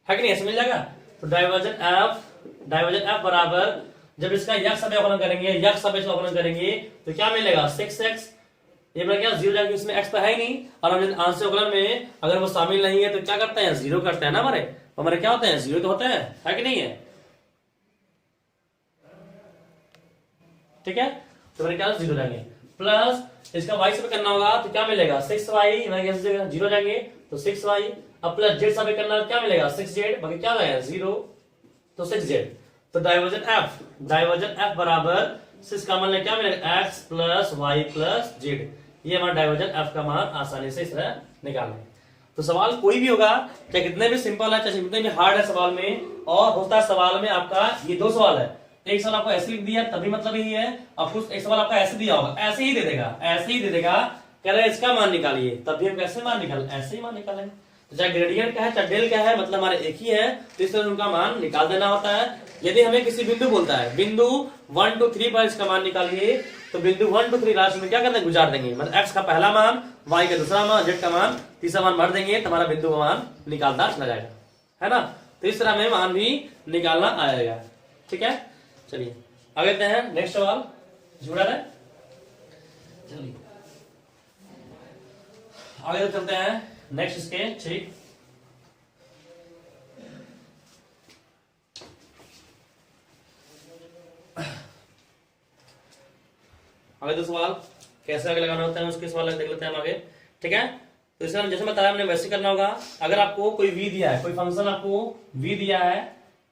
है कि नहीं, ऐसे मिल जाएगा। तो डाइवर्जन एफ बराबर, जब इसका यक्ष सभी अवकलन करेंगे, यक्ष सभी अवकलन करेंगे तो क्या मिलेगा 6x, ये मतलब क्या 0 जाएगा, इसमें x तो है ही नहीं, और हम आंशिक अवकलन में अगर वो शामिल नहीं है तो क्या करते हैं 0 करते हैं ना, हमारे क्या होते हैं 0 तो होते हैं, है कि नहीं है। ठीक है। तो मेरे क्या 0 जाएंगे, प्लस इसका y से करना होगा तो क्या मिलेगा 6y, 0 जाएंगे तो 6y अब प्लस z सभी करना क्या मिलेगा 6z, बाकी क्या जाएगा 0 तो 6z। तो डाइवर्जन एफ बराबर 6 का मान क्या मिलेगा x plus y plus z, ये हमारा डाइवर्जन एफ का मान आसानी से इस तरह निकालना है। तो सवाल कोई भी होगा, चाहे कितने भी सिंपल है चाहे कितने भी हार्ड है सवाल में, और होता है सवाल में आपका ये 2 सवाल है, एक सवाल आपको ऐसे लिख दिया तभी मतलब यही है, और कुछ एक सवाल आपका ऐसे दिया होगा, ऐसे ही दे देगा कह रहे इसका मान निकालिए, तभी हम कैसे मान निकाल, ऐसे ही मान निकालेंगे। तो चाहे ग्रेडियंट का है चाहे डेल का है, मतलब हमारे एक ही है, तो इस तरह उनका मान निकाल देना होता है। यदि हमें किसी बिंदु बोलता है बिंदु 1 2 3 पर इसका मान निकालिए, तो बिंदु 1 2 3 लास्ट में क्या करते हैं गुजार देंगे, मतलब x का पहला मान, y का दूसरा मान, z का मान, तीसरा मान भर देंगे, तो हमारा बिंदु का मान निकालता चला जाएगा, है ना। तो इस तरह हमें मान भी निकालना आएगा। ठीक है। चलिए आगे बढ़ते हैं, नेक्स्ट सवाल जुड़ा है, चलिए आगे चलते हैं नेक्स्ट इसके। ठीक, आगे तो सवाल कैसे आगे लगाना होता है उसके सवाल देख लेते हैं हम आगे। ठीक है। तो इसमें जैसे बताया हमने वैसे करना होगा। अगर आपको कोई v दिया है, कोई फंक्शन आपको v दिया है,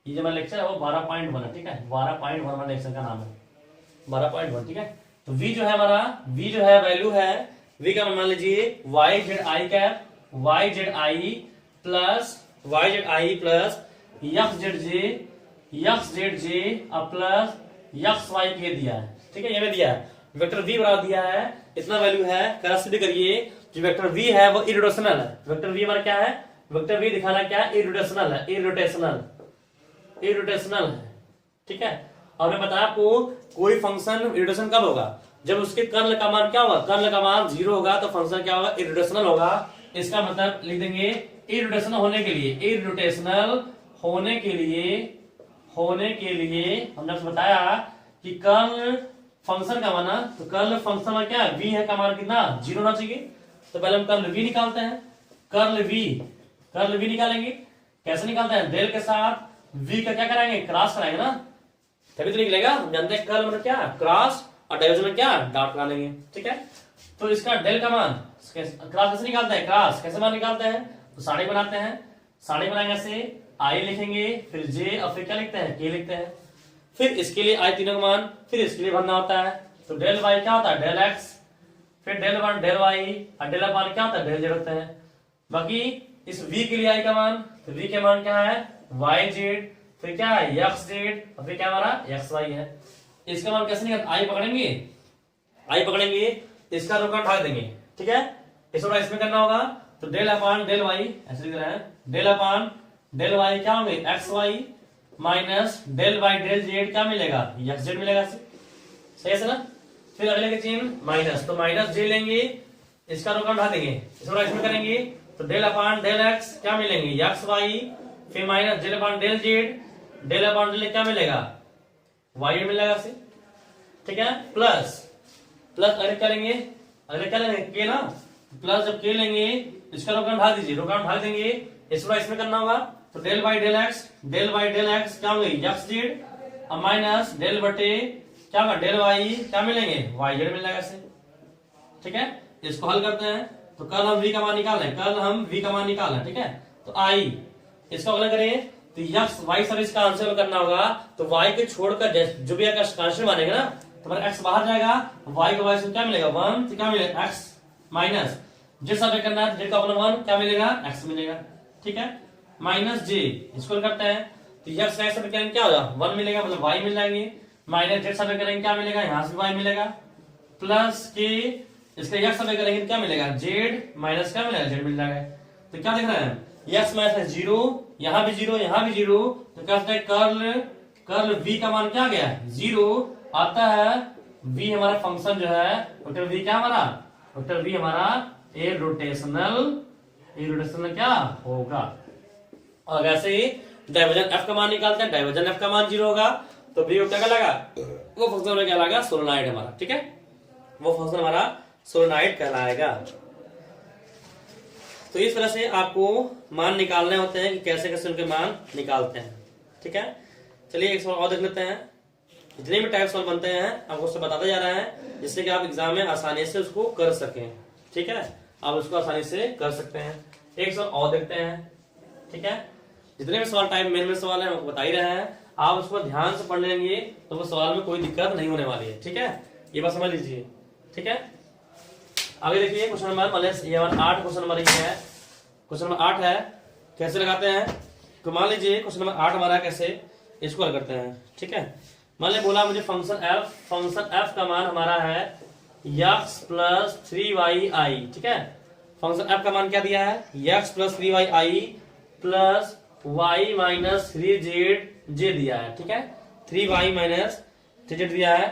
ये जो हमारा लेक्चर है वो 12.1 है। ठीक है, 12.1 हमारा लेक्चर का नाम है 12.1। ठीक है। तो v जो है हमारा, v जो है वैल्यू है, v का मान लीजिए yzi cap, yzi plus xzj अब प्लस xy के दिया है। ठीक है, ये में दिया है वेक्टर v बराबर दिया है, इतना वैल्यू है। सिद्ध करिए जो वेक्टर v है वो इररोटेशनल है। वेक्टर v हमारा क्या है, वेक्टर v दिखाना क्या है, इररोटेशनल है, इररोटेशनल है। ठीक है। और मैं बताया आपको कोई फंक्शन इररोटेशन कब होगा, जब उसके कर्ल का मान क्या होगा, कर्ल का मान 0 होगा तो फंक्शन क्या होगा, इररोटेशनल होगा। इसका मतलब लिख देंगे इररोटेशनल होने के लिए, इररोटेशनल होने के लिए हमने आपको बताया कि कर्ल फंक्शन का माना, तो कर्ल फंक्शन में क्या है, v है का मान कितना 0 होना चाहिए। तो पहले हम कर्ल v निकालते हैं, कर्ल v निकालेंगे। कैसे निकालते हैं, डेल के साथ v का क्या कराएंगे, क्रॉस कराएंगे ना, तभी तो निकलेगा। हम जानते हैं कर्ल मतलब क्या, क्रॉस, और डाइवर्जन में क्या, डॉट लगा लेंगे। ठीक है। तो इसका डेल का मान क्रॉस कैसे निकालते हैं, क्रॉस कैसे मान निकालते हैं, तो साड़ी बनाते हैं, साड़ी बनाएंगे ऐसे आई लिखेंगे, फिर जे और फिर क्या लिखते हैं, के लिखते हैं, फिर इसके लिए आई तीनों का मान, फिर इसके लिए भरना होता है। तो डेल वाई क्या होता है, डेल एक्स, फिर डेल वन डेल वाई, और डेल वन क्या होता है, डेल जेड होता है। बाकी इस v के लिए आई का मान, तो v के मान क्या है, वाई जेड, फिर क्या है एक्स जेड, और फिर क्या हमारा एक्स वाई है। इसका मान कैसे निकाल, आई पकड़ेंगे, आई पकड़ेंगे, इसका रोका ढाक देंगे, ठीक है। इस बार इसमें करना होगा, तो डेल अपान डेल वाई ऐसे लिख रहे हैं, डेल अपान डेल वाई क्या होंगे, x y minus del Y del Z क्या मिलेगा, एक्स जेड मिलेगा, सही है ना। फिर अगले के चिन्ह माइनस, तो माइनस जे लेंगे, इसका रोका ढा देंगे, इस बार इसमें करेंगे, तो डेल अपान डेल एक्स क्या मिलेंगे, एक्स वाई, फिर minus del upon del z, del upon del क्या मिलेगा, वाई मिलेगा, ठीक है। प्लस प्लस अगले क्या लेंगे, अगले क्या लेंगे, के ना, प्लस जब के लेंगे इसका रोका ढा दीजिए, रोका ढा देंगे, इस बार इसमें करना होगा, तो डेल बाई डेल एक्स क्या होंगे, एक्स जेड, और माइनस डेल बटे क्या होगा, डेल वाई क्या मिलेंगे, वाई जेड मिल जाएगा, ठीक है। इसको हल करते हैं, तो कल हम v का मान निकाल रहे, कल हम v का मान निकाल रहे, ठीक है। तो i इसका अगला करें, तो x y सब इसका आंसर करना होगा, तो y के छोड़कर जो भी कांस्टेंट मानेगा ना, तो हमारा x बाहर जाएगा, y का y से क्या मिलेगा 1, तो क्या मिलेगा x माइनस जेड सब करना है, जेड का अपना 1 क्या मिलेगा, x मिलेगा, ठीक है, माइनस j इसको करते हैं, तो x का सब करेंगे क्या होगा 1 मिलेगा, मतलब y मिल जाएंगे, माइनस जेड सब करेंगे क्या मिलेगा, यहां से y मिलेगा, प्लस के इसके x सब करेंगे क्या मिलेगा, जेड माइनस क्या मिलेगा, जेड मिल जाएगा। तो क्या देख रहे हैं, x माइनस 0, यहां भी 0 यहां भी 0, तो क्या होता है कर्ल v का मान क्या गया 0 आता है, v हमारा फंक्शन जो है वेक्टर v क्या हमारा, वेक्टर v हमारा इरोटेशनल क्या होगा। और वैसे ही डाइवर्जन f का मान निकालते हैं, डाइवर्जन f का मान 0 होगा, तो v क्या कहलाएगा, वो फंक्शन में क्या कहलाएगा, सोलेनॉइड हमारा, ठीक है, वो फंक्शन हमारा सोलेनॉइड कहलाएगा। तो इस तरह से आपको मान निकालने होते हैं कि कैसे कैसे उनके मान निकालते हैं, ठीक है। चलिए एक सवाल और देख लेते हैं, जितने भी टाइप सवाल बनते हैं आपको उससे बताता जा रहा है, जिससे कि आप एग्जाम में आसानी से उसको कर सकें, ठीक है, आप उसको आसानी से कर सकते हैं। एक सवाल और देखते हैं, ठीक है। जितने भी सवाल टाइप मेन सवाल है आपको बता ही रहे हैं, आप उसको ध्यान से पढ़ लेंगे तो वो सवाल में कोई दिक्कत नहीं होने वाली है, ठीक है, ये बात समझ लीजिए, ठीक है। आगे देखिए क्वेश्चन नंबर 8, क्वेश्चन नंबर ये है, क्वेश्चन नंबर 8 है, कैसे लगाते हैं, तो मान लीजिए क्वेश्चन नंबर 8 हमारा कैसे इसको हल करते हैं, ठीक है। मान लिया बोला मुझे फंक्शन f का मान हमारा है x प्लस 3yi, ठीक है। फंक्शन f का मान क्या दिया है, x plus 3yi plus y minus 3z दिया है, ठीक है, 3y माइनस 3z दिया है,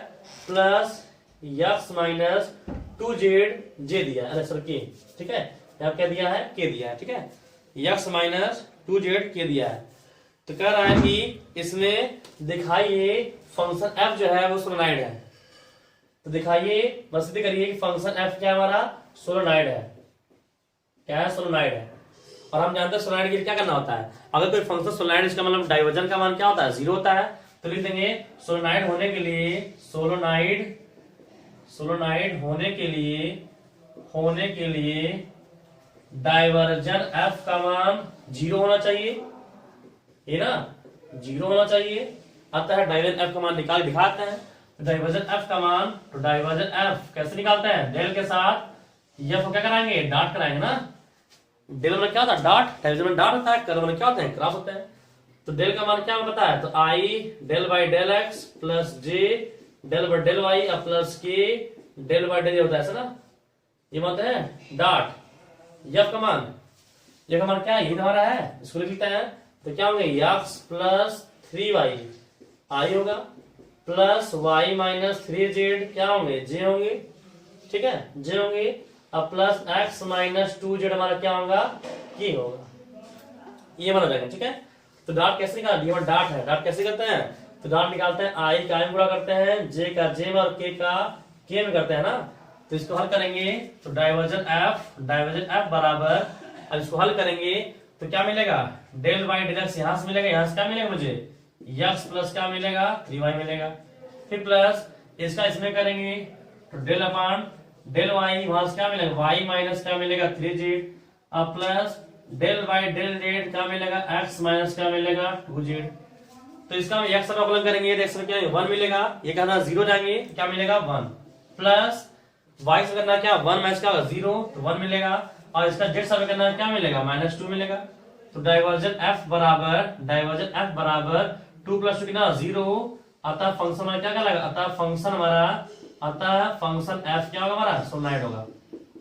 प्लस x माइनस 2z दिया है, अरे सर के, ठीक है, यहाँ क्या दिया है, के दिया है, ठीक है, x माइनस 2z के दिया है। तो कह रहा है कि इसमें दिखाइए फंक्शन f जो है वो सोलेनॉइड है, तो दिखाइए बस करिए कि फंक्शन f क्या हमारा सोलेनॉइड है, क्या है, सोलेनॉइड है। और हम जानते हैं सोलेनॉइड के लिए क्या करना होता है, अगर कोई फंक्शन सोलेनॉइड, इसका मतलब डाइवर्जन का मान क्या होता है, 0 होता है, तो लिख देंगे सोलेनॉइड होने के लिए, सोलेनॉइड होने के लिए डाइवर्जन f का मान 0 होना चाहिए, ये ना 0 होना चाहिए। अतः डाइवर्जन f का मान निकाल दिखाते हैं, डाइवर्जन f का मान, तो डाइवर्जन f कैसे निकालते हैं, डेल के साथ f को क्या कराएंगे, डॉट कराएंगे ना, डेल में क्या होता है डॉट, डाइवर्जन में डॉट होता है, कर्ल में क्या होता है क्रॉस होता है। तो डेल का मान क्या पता है, तो i del by del x plus j del by del y plus k del by del होता है, ऐसा ना, ये मतलब है डॉट। f का मान क्या है, ये हमारा है, इसको लिखते हैं, तो क्या होंगे x प्लस 3y i होगा, प्लस y माइनस 3z क्या होंगे, j होंगे, ठीक है, j होंगे, अब प्लस x माइनस 2z हमारा क्या होगा, k होगा, ये माना जाएगा, ठीक है। तो डॉट कैसे निकाल, ये डॉट है, डॉट कैसे करते हैं, तो डॉट निकालते हैं i का m गुणा करते हैं, j का j में और k का k में करते हैं ना। तो इसको हल करेंगे तो डाइवर्जन f बराबर, अब इसको हल करेंगे तो क्या मिलेगा, डेल बाई डेल एक्स यहां से मिलेगा, यहां से क्या मिलेगा मुझे, x प्लस क्या मिलेगा 3y मिलेगा, फिर प्लस इसका इसमें करेंगे तो डेल अपान डेल वाई वहां से क्या मिलेगा वाई माइनस क्या मिलेगा 3z अब plus del Y del Z क्या मिलेगा एक्स माइनस क्या मिलेगा 2z। तो इसका हम एक्स का अवकलन करेंगे तो एक्स में क्या 1 मिलेगा, ये कहना 0 जाएंगे क्या मिलेगा 1 प्लस वाई से करना क्या 1 माइनस क्या होगा 0 तो 1 मिलेगा और इसका जेड से करना क्या मिलेगा -2 मिलेगा। तो डाइवर्जन f बराबर 2 + 2 कितना 0 अतः फंक्शन हमारा क्या कहलाएगा अतः फंक्शन f क्या होगा हमारा सोलनॉइड होगा।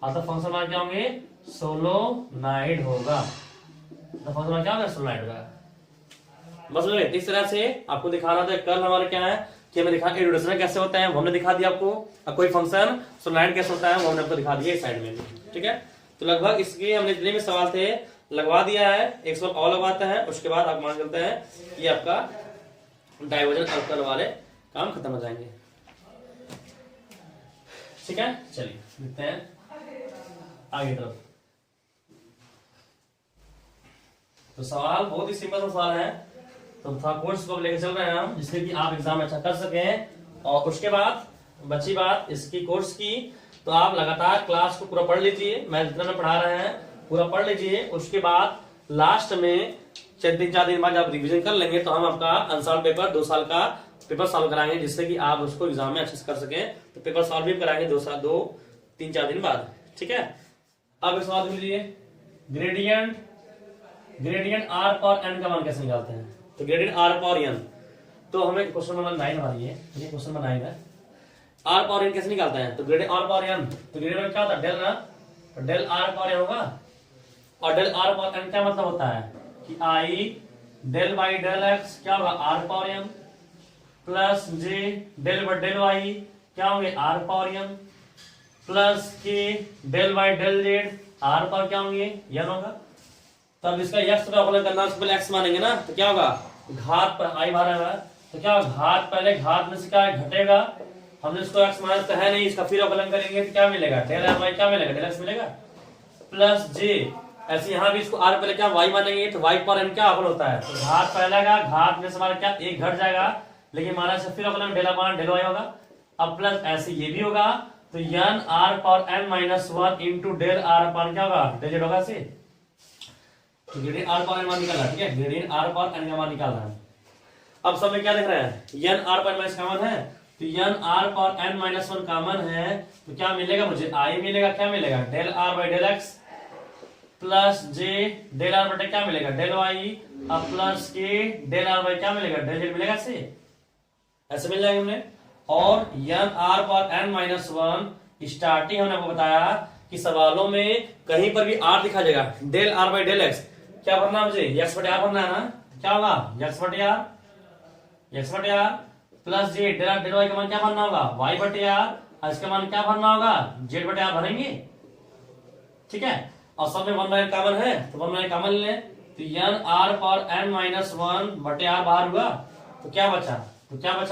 अतः फंक्शन हमारा क्या होंगे सोलोनाइड होगा। तो फंक्शन हमारा क्या होगा सोलनॉइड होगा। बस इस तरह से आपको दिखाना था। कल हमारा क्या है कि हमें दिखा इरेड्यूसेबल कैसे होता है वो हमने दिखा दिया आपको, और कोई फंक्शन सोलनॉइड कैसे होता है वो हमने आपको दिखा दिया इस साइड में भी। ठीक है, तो लगभग इसके हमने जितने भी सवाल थे लगवा दिया है। एक सवाल और लगवाते हैं, उसके बाद आप मान चलते हैं कि आपका डाइवर्जन अवकलन वाले काम खत्म हो जाएंगे। ठीक है, चलिए देखते हैं आगे तरफ। तो सवाल बहुत ही सिंपल सा सवाल है, तो थोड़ा कोर्स को लेकर चल रहे हैं हम जिससे कि आप एग्जाम में अच्छा कर सकें। और उसके बाद बची बात इसकी कोर्स की, तो आप लगातार क्लास को पूरा पढ़ लीजिए, मैं जितना में पढ़ा रहे हैं पूरा पढ़ लीजिए। उसके बाद लास्ट में 3-4 दिन बाद आप रिवीजन कर लेंगे तो हम आपका अनसॉल्व पेपर 2 साल का पेपर सॉल्व कराएंगे जिससे कि आप उसको एग्जाम में अच्छे से कर सकें। तो पेपर सॉल्व भी कराएंगे 2-3-4 दिन बाद। ठीक है, अब इस सवाल लीजिए ग्रेडियंट आर पावर एन का मान कैसे निकालते हैं। तो ग्रेडियंट आर पावर एन, तो हमें क्वेश्चन नंबर 9 हमारी है, ये क्वेश्चन नंबर 9 है। आर पावर एन कैसे निकालते हैं, तो ग्रेडियंट आर पावर एन, तो ग्रेडियंट में क्या होता है डेल ना, तो डेल आर पावर एन होगा। और डेल आर पावर एन क्या मतलब होता है कि i del by del x क्या होगा r power n plus j del by del Y क्या होंगे r power n plus k del by del z r power क्या होंगे एन होगा। तब इसका यक्स का अवकलन करना उसको पहले एक्स मानेंगे ना, तो क्या होगा घात पर आई बार है, तो क्या होगा घात पहले घात में से क्या घटेगा, हमने इसको एक्स माना तो है नहीं, इसका फिर अवकलन करेंगे तो क्या मिलेगा डेल आर वाई क्या मिलेगा डेल एक्स मिलेगा प्लस जे। ऐसे यहाँ भी इसको आर पहले क्या वाई मानेंगे तो वाई पर एन क्या अवकलन होता है, तो घात पहले का घात में से हमारा क्या एक घट जाएगा लेकिन हमारा से फिर अवकलन डेल आर डेल वाई होगा। अब प्लस ऐसे ये भी होगा तो n are power N -1 into del r power क्या होगा डेल जेड होगा। से तो ग्रेडियंट आर पावर एन मान निकाला, ठीक है, ग्रेडियंट आर पावर एन का मान निकाल रहा है। अब सब में क्या लिख रहे हैं n are power minus common है, तो n are power N -1 common है तो क्या मिलेगा मुझे आई मिलेगा क्या मिलेगा del r by del x plus j del r बटे क्या मिलेगा डेल वाई अब plus k del r by क्या मिलेगा डेल जेड मिलेगा। से ऐसे मिल जाएगा हमने। और n are power N -1 starting हमने आपको बताया कि सवालों में कहीं पर भी आर दिखा जाएगा del r by del x क्या भरना मुझे एक्स बटे आर भरना है ना, क्या होगा एक्स बटे r plus j del r del y का मान क्या भरना होगा वाई बटे आर, इसका मान क्या भरना होगा जेड बटे आर भरेंगे। ठीक है, और सब में 1/n कॉमन है तो 1/n कॉमन ले, तो एन आर पावर एन -1 बटे आर बाहर हुआ तो क्या बचा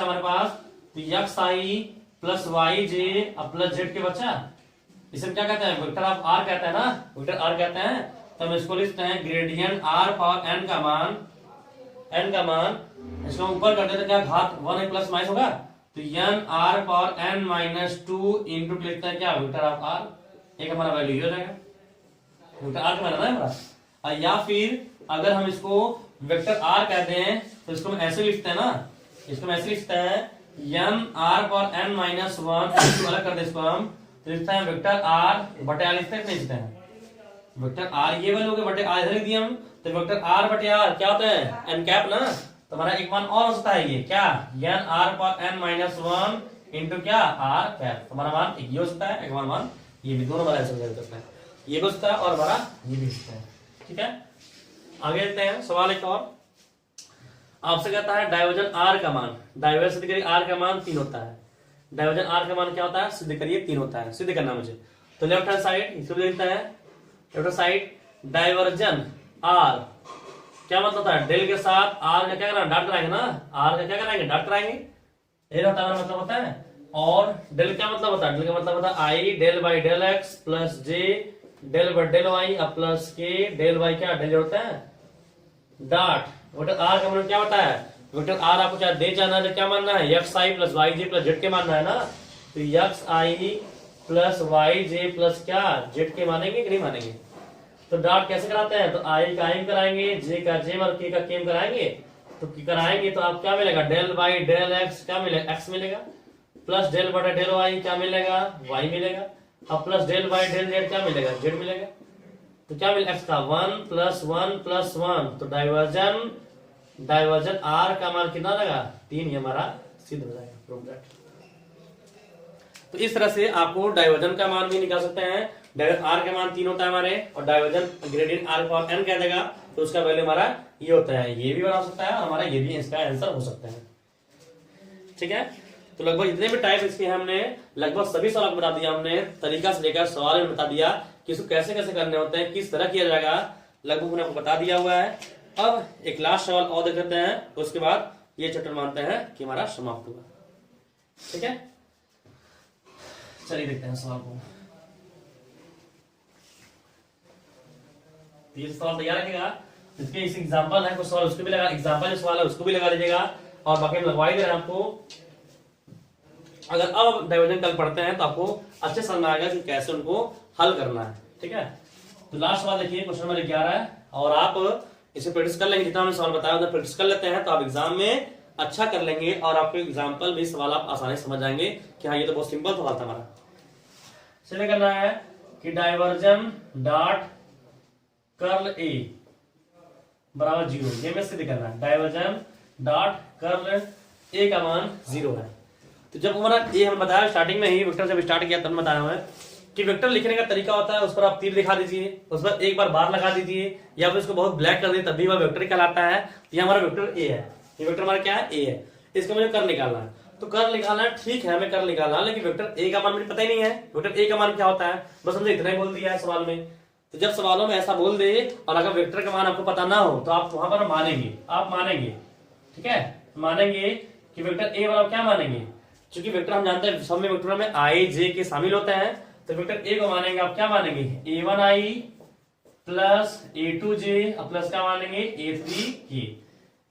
हमारे पास तो एक्स आई प्लस वाई जे प्लस जेड के बचा। इसे क्या कहते हैं वेक्टर ऑफ आर कहते हैं ना, वेक्टर आर कहते हैं। तो हम इसको लिखते हैं ग्रेडियंट आर पावर एन का मान इसको ऊपर कर देते क्या घात 1 प्लस माइनस होगा तो n are power n -2 into लिखते हैं क्या वेक्टर ऑफ आर, एक हमारा वैल्यू हो जाएगा वेक्टर आर का मान है हमारा। या फिर अगर हम इसको वेक्टर आर कहते हैं तो इसको हम ऐसे लिखते हैं ना, इसको हम ऐसे लिखते हैं एन आर पावर एन -1 अलग कर दे इसको हम तो लिखते हैं वेक्टर आर बटे आर लिखते हैं वेक्टर आर ये वाले हो गए बटे आर इधर लिख दिए हम, तो वेक्टर आर बटे आर क्या होता है एन कैप ना, तो हमारा एक मान और हो सकता है ये क्या N are power N -1 into क्या आर कैप, हमारा मान ये हो सकता है, एक मान ये भी दोनों वाला ऐसे हो सकता है, ये भी हो सकता है और हमारा ये भी हो सकता है। ठीक है, आगे देखते हैं सवाल एक और आपसे कहता है डाइवर्जन आर का मान, डाइवर्जन सिद्ध करिए आर का मान 3 होता है, डाइवर्जन आर का मान क्या होता है सिद्ध करिए 3 होता है, सिद्ध करना मुझे। तो लेफ्ट हैंड साइड इसको देखते हैं, left hand side divergence R क्या मतलब होता है डेल के साथ आर का क्या कराएंगे डॉट कराएंगे ना, आर का क्या कराएंगे डॉट कराएंगे, ये होता है मतलब होता है। और डेल क्या मतलब होता है, डेल का मतलब होता है i del by del x plus j del by del y plus k del Y क्या डेल होता है डॉट। वेक्टर आर का मतलब क्या होता है, वेक्टर आर आपको क्या दे जाना है क्या मानना है एक्स आई प्लस वाई जे प्लस जेड के मानना है ना, तो एक्स आई प्लस वाई जे प्लस क्या जेड के मानेंगे कि नहीं मानेंगे? तो डॉट कैसे कराते हैं? तो आई का आई कराएंगे, जे का जे और के का के कराएंगे। तो कराएंगे तो आप क्या मिलेगा? डेल वाई डेल एक्स क्या मिलेगा? एक्स मिलेगा, प्लस डेल बटा डेल वाई क्या मिलेगा? वाई मिलेगा, अब plus del Y del Z क्या मिलेगा? जेड मिलेगा। तो क्या मिलेगा? एक्स का 1 प्लस 1 प्लस 1, तो डाइवर्जन आर का मान कितना लगा? 3, ये हमारा सिद्ध हो जाएगा, प्रूव दैट। तो इस तरह से आपको डाइवर्जन का मान भी निकाल सकते हैं। डाइवर्जन आर का मान 3 होता है हमारे, और divergence gradient R power N कह देगा तो उसका वैल्यू हमारा ये होता है। ये भी बना सकता है, हमारा ये भी इसका आंसर हो सकता है। ठीक है, तो लगभग जितने भी टाइप इसके हमने लगभग सभी सवाल बता दिया, हमने तरीका से लेकर सवाल में बता दिया कि इसको कैसे कैसे करने होते हैं, किस तरह किया जाएगा, लगभग हमने आपको बता दिया हुआ है। अब एक लास्ट सवाल और देख लेते हैं, उसके बाद ये चैप्टर मानते हैं कि हमारा समाप्त हुआ। ठीक है, चलिए देखते हैं सवाल को। ये सवाल तैयार रखिएगा, इसके इस एग्जांपल है कुछ सवाल उसको भी लगा, एग्जांपल जो सवाल है उसको भी लगा लीजिएगा, और बाकी हम लगवा ही दे रहे हैं आपको। अगर अब डाइवर्जन कल पढ़ते हैं तो आपको अच्छे समझ में आएगा कि कैसे उनको हल करना है। ठीक है, तो लास्ट सवाल देखिए, क्वेश्चन नंबर 11 है, और आप इसे प्रैक्टिस कर लेंगे, जितना हमने सवाल बताया उतना प्रैक्टिस कर लेते हैं तो आप एग्जाम में अच्छा कर लेंगे, और आपके एग्जाम्पल भी सवाल आप आसानी से समझ जाएंगे कि हाँ ये तो बहुत सिंपल सवाल था हमारा। चलिए करना है कि डाइवर्जन डॉट कर्ल ए बराबर 0, ये में सिद्ध करना है। डाइवर्जन डॉट कर्ल ए का मान 0 है। तो जब हमारा ये हम बताया स्टार्टिंग में ही, वेक्टर जब स्टार्ट किया तब बताया हमें कि वेक्टर लिखने का तरीका होता है, उस पर आप तीर दिखा दीजिए, उस पर एक बार बार लगा दीजिए, या फिर उसको बहुत ब्लैक कर दीजिए, तब भी वह वेक्टर कहलाता है। ये हमारा वेक्टर ए है, ये वेक्टर हमारा क्या है? ए है। इसका मुझे कर निकालना है, तो कर निकालना है, ठीक है हमें कर निकालना है, लेकिन वेक्टर ए का मान मुझे पता ही नहीं है। वेक्टर ए का मान क्या होता है, बस हमने इतना ही बोल दिया है सवाल में। तो जब सवालों में ऐसा बोल दे और अगर वेक्टर का मान आपको पता ना हो तो आप वहां पर मानेंगे, आप मानेंगे, ठीक है, मानेंगे कि वेक्टर ए वाला क्या मानेंगे, क्योंकि वेक्टर हम जानते हैं सब में वेक्टर में आई जे के शामिल होते हैं, तो वेक्टर ए को मानेंगे आप क्या मानेंगे? a1i प्लस a2j प्लस क्या मानेंगे? a3k,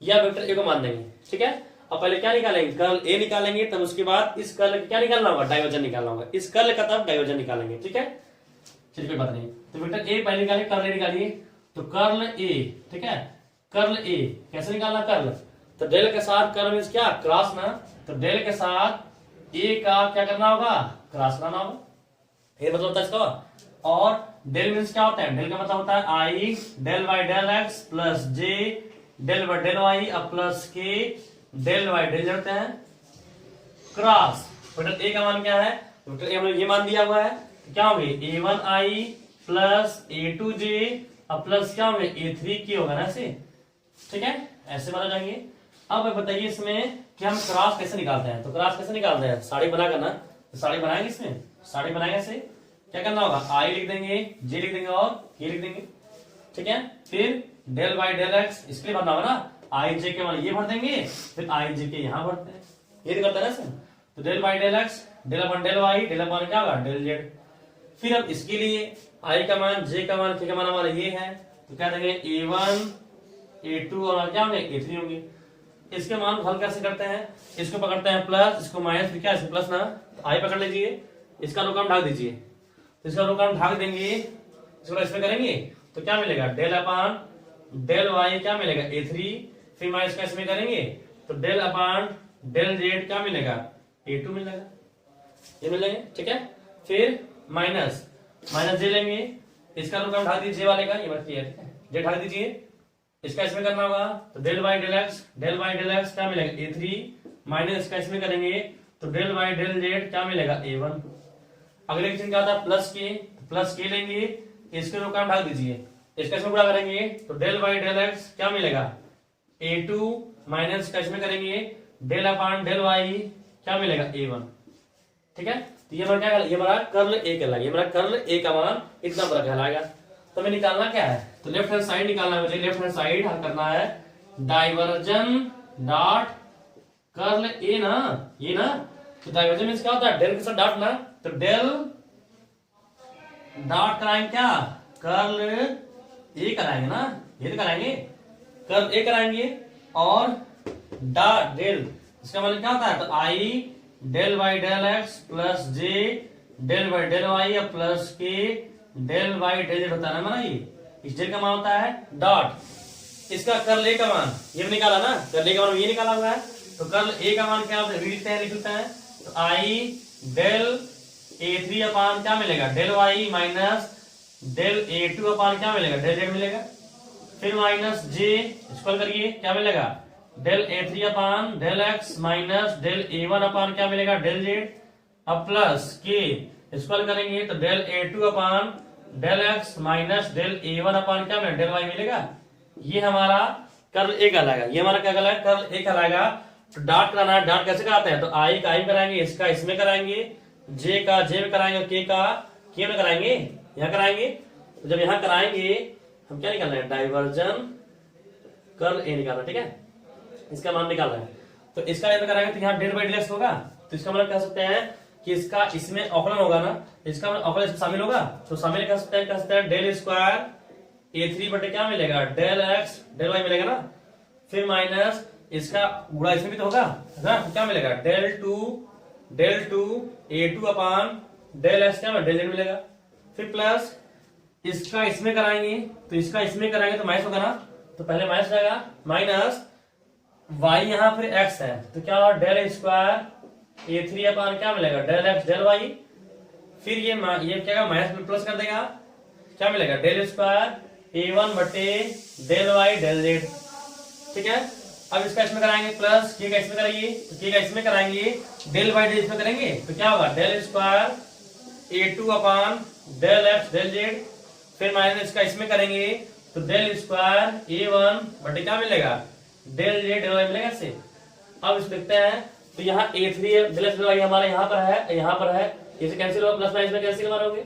या वेक्टर ए को मान देंगे। ठीक है, अब पहले क्या निकालेंगे? कर्ल ए निकालेंगे, तब उसके बाद इस कर्ल क्या निकालना होगा? डाइवर्जन निकालना होगा, इस कर्ल का तब डाइवर्जन निकालेंगे। ठीक है, चलिए कोई बात नहीं। तो वेक्टर ए पहले निकालिए, कर्ल ए निकालिए, तो कर्ल ए, ठीक है, कर्ल ए कैसे निकालना? कर्ल तो डेल के साथ कर्ल मींस क्या? क्रॉस ना, तो डेल के साथ ए का क्या करना होगा? क्रॉस करना होगा, ये मतलब होता है इसका। और डेल मींस क्या होता है? डेल का मतलब होता है i del Y del x plus j del Y del y अब plus k del Y del होते हैं क्रॉस। वेक्टर ए का मान क्या है? वेक्टर ए हमने ये मान दिया हुआ है, तो क्या होंगे? a1i प्लस a2j अब प्लस क्या होंगे? a3k होगा ना ऐसे। ठीक है, ऐसे माना जाएंगे। अब बताइए इसमें कि हम क्रॉस कैसे निकालते हैं, तो क्रॉस कैसे निकालते हैं? साड़ी बना करना, तो साड़ी बनाएंगे, इसमें साड़ी बनाएंगे ऐसे। क्या करना होगा? आई लिख देंगे, जे लिख देंगे और के लिख देंगे। ठीक है, फिर डेल वाई डेल एक्स इसके लिए भरना होगा ना, आई जे के मान ये भर देंगे, फिर आई जे के यहाँ भरते हैं, ये करते हैं ना। तो del Y del x del upon del Y del upon क्या होगा? Del Z. फिर अब इसके लिए आई का मान जे का मान के का मान हमारा ये है, तो क्या देंगे? a1 a2 और क्या होंगे? a3 होंगे। इसके मान हल कैसे करते हैं? इसको पकड़ते हैं प्लस, इसको माइनस, फिर क्या इसको प्लस ना, तो आई पकड़ लीजिए, इसका रोकाम ढाक दीजिए, तो इसका रोकाम ढाक देंगे, इसको इसमें करेंगे तो क्या मिलेगा? डेल अपान डेल वाई क्या मिलेगा? a3, फिर माइनस का इसमें करेंगे तो डेल अपान डेल जेड क्या मिलेगा? a2 मिलेगा, ये मिलेंगे। ठीक है, फिर माइनस माइनस जे लेंगे, इसका रोकाम ढाक दीजिए वाले का, ये बात क्लियर है, जे ढाक दीजिए, इसका इसमें करना होगा तो डेल वाई डेल एक्स क्या मिलेगा? a3 माइनस इसका इसमें करेंगे तो डेल वाई डेल जेड क्या मिलेगा? a1। अगले क्वेश्चन क्या था? प्लस के लेंगे, इसके रोकाम ढाक दीजिए, इसका इसमें गुणा करेंगे तो डेल वाई डेल एक्स क्या मिलेगा? a2 माइनस का इसमें करेंगे डेल अपान डेल वाई क्या मिलेगा? a1। ठीक है, तो ये हमारा क्या? ये हमारा कर्ल ए कहलाएगा, ये हमारा कर्ल ए का मान इतना बड़ा कहलाएगा। तो हमें निकालना क्या है? तो लेफ्ट हैंड साइड निकालना है मुझे, लेफ्ट हैंड साइड हल करना है डाइवर्जन डॉट कर्ल ए ना, ये ना, तो डाइवर्जन मींस क्या होता है? डेल के साथ डॉट ना, तो डेल डॉट कराएंगे क्या? कर्ल ए कराएंगे ना, ये तो कराएंगे, कर्ल ए कराएंगे, और डॉट डेल इसका मतलब क्या होता है? तो i del Y del x plus j del by del y या plus k del by del z होता है ना हमारा, ये इस डेल का मान होता है डॉट इसका कर्ल ए का मान, ये भी निकाला ना, कर्ल ए का मान ये निकाला हुआ है, तो कर्ल ए का मान क्या लिखते हैं, लिखते हैं तो आई डेल A3 अपान क्या मिलेगा, del Y minus del A2 upon क्या मिलेगा, डेल जेड मिलेगा, फिर माइनस जे स्क्वायर करिए क्या मिलेगा, del A3 upon del X minus del A1 upon क्या मिलेगा, डेल जेड, अब प्लस के स्क्वायर करेंगे तो del A2 upon del X minus del A1 upon क्या मिलेगा, डेल वाई मिलेगा। ये हमारा कर्ल ए कहलाएगा, ये हमारा क्या कहलाएगा, कर्ल ए कहलाएगा। तो डॉट कराना है, डॉट कैसे कराते हैं, तो आई का आई में कराएंगे, इसका इसमें कराएंगे, जे का जे में कराएंगे, के का के में कराएंगे, यहाँ कराएंगे। तो जब यहाँ कराएंगे हम क्या निकालना है, डाइवर्जन कर्ल ए निकालना, ठीक है, इसका मान निकालना है। तो इसका यदि कराएंगे तो यहाँ डेल बाई डेल एक्स होगा, तो इसका मतलब कह सकते हैं कि इसका इसमें औकलन होगा ना, इसका मतलब औकलन इसमें शामिल होगा, तो शामिल कह सकते हैं डेल स्क्वायर A3 बटे क्या मिलेगा, डेल एक्स डेल वाई मिलेगा ना, फिर माइनस इसका गुणा इसमें भी तो होगा ना, तो क्या मिलेगा, del two A2 upon del x क्या डेल जेड मिलेगा, फिर प्लस इसका इसमें कराएंगे, तो इसका इसमें कराएंगे तो माइनस होगा ना, तो पहले माइनस जाएगा, माइनस y यहाँ फिर x है, तो क्या होगा, डेल स्क्वायर A3 अपान क्या मिलेगा, डेल एक्स डेल वाई, फिर ये क्या माइनस में प्लस कर देगा, क्या मिलेगा, डेल स्क्वायर A1 बटे डेल वाई डेल जेड, ठीक है। अब इसका इसमें कराएंगे प्लस के का इसमें करेंगे, तो के का इसमें कराएंगे, डेल वाई डेल इसमें करेंगे, तो क्या होगा, del square A2 upon del x del Z, फिर माइनस इसका इसमें करेंगे तो डेल स्क्वायर A1 बटे क्या मिलेगा, डेल जेड डेल वाई मिलेगा इससे। अब इस देखते हैं तो यहाँ A3 del x del Y हमारा यहाँ पर है, इसे कैंसिल होगा, प्लस माइनस में कैंसिल मारोगे,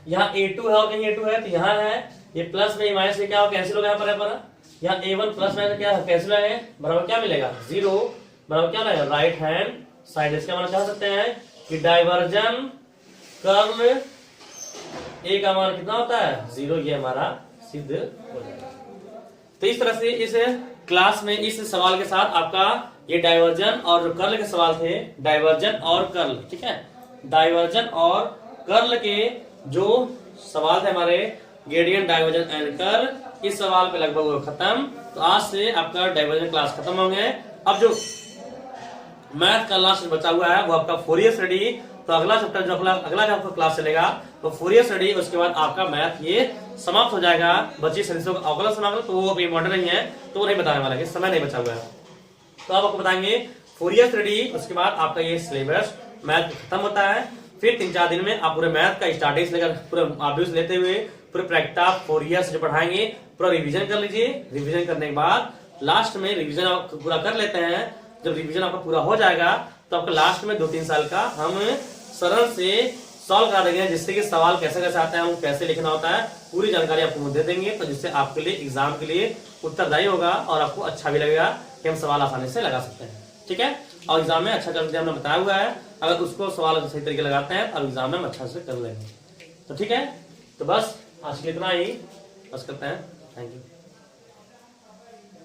यहाँ A2 है और कहीं A2 है, तो यहाँ है ये प्लस में माइनस में क्या हो कैंसिल होगा, यहाँ पर यहाँ A1 प्लस माइनस क्या कैंसिल है, बराबर क्या मिलेगा, 0 बराबर क्या मिलेगा, राइट हैंड साइड। इसका मतलब चाह सकते हैं कि डाइवर्जन कर्ल ए का मान कितना होता है, 0, ये हमारा सिद्ध हो जाएगा। तो इस तरह से इस क्लास में इस सवाल के साथ आपका ये डाइवर्जन और कर्ल के सवाल थे, डाइवर्जन और कर्ल, ठीक है, डाइवर्जन और कर्ल के जो सवाल थे हमारे ग्रेडियंट डाइवर्जन एंड कर्ल, इस सवाल पे लगभग खत्म। तो आज से आपका डाइवर्जन क्लास खत्म होंगे। अब जो मैथ का लास्ट बचा हुआ है वो आपका फोरियर स्टडी, तो अगला चैप्टर जो अगला जो आपका क्लास चलेगा तो फोरियर स्टडी, उसके बाद आपका मैथ ये समाप्त हो जाएगा। बची सदस्यों का अवकलन समाप्त, तो वो इम्पोर्टेंट नहीं है, तो वो नहीं बताने वाला है, समय नहीं बचा हुआ है, तो आप आपको बताएंगे फोरियर स्टडी। उसके बाद आपका ये सिलेबस मैथ खत्म होता है। फिर 3-4 दिन में आप पूरे मैथ का स्टार्टिंग से लेकर पूरे ऑब्वियस लेते हुए पूरे प्रैक्टिस फोरियर से जो पढ़ाएंगे पूरा रिवीजन कर लीजिए। रिवीजन करने के बाद लास्ट में रिवीजन आप पूरा कर लेते हैं। जब रिवीजन आपका पूरा हो जाएगा तो आपका लास्ट में 2-3 साल का हम सरल से सॉल्व करा देंगे, जिससे कि सवाल कैसे कैसे आता है, कैसे लिखना होता है, पूरी जानकारी आपको दे देंगे, तो जिससे आपके लिए एग्जाम के लिए उत्तरदायी होगा और आपको अच्छा भी लगेगा कि हम सवाल आसानी से लगा सकते हैं, ठीक है। और एग्जाम में अच्छा करते हमने बताया हुआ है, अगर उसको सवाल सही तरीके लगाते हैं और एग्जाम में हम अच्छा से कर लेंगे, तो ठीक है। तो बस आज के लिए इतना ही, बस करते हैं, थैंक यू।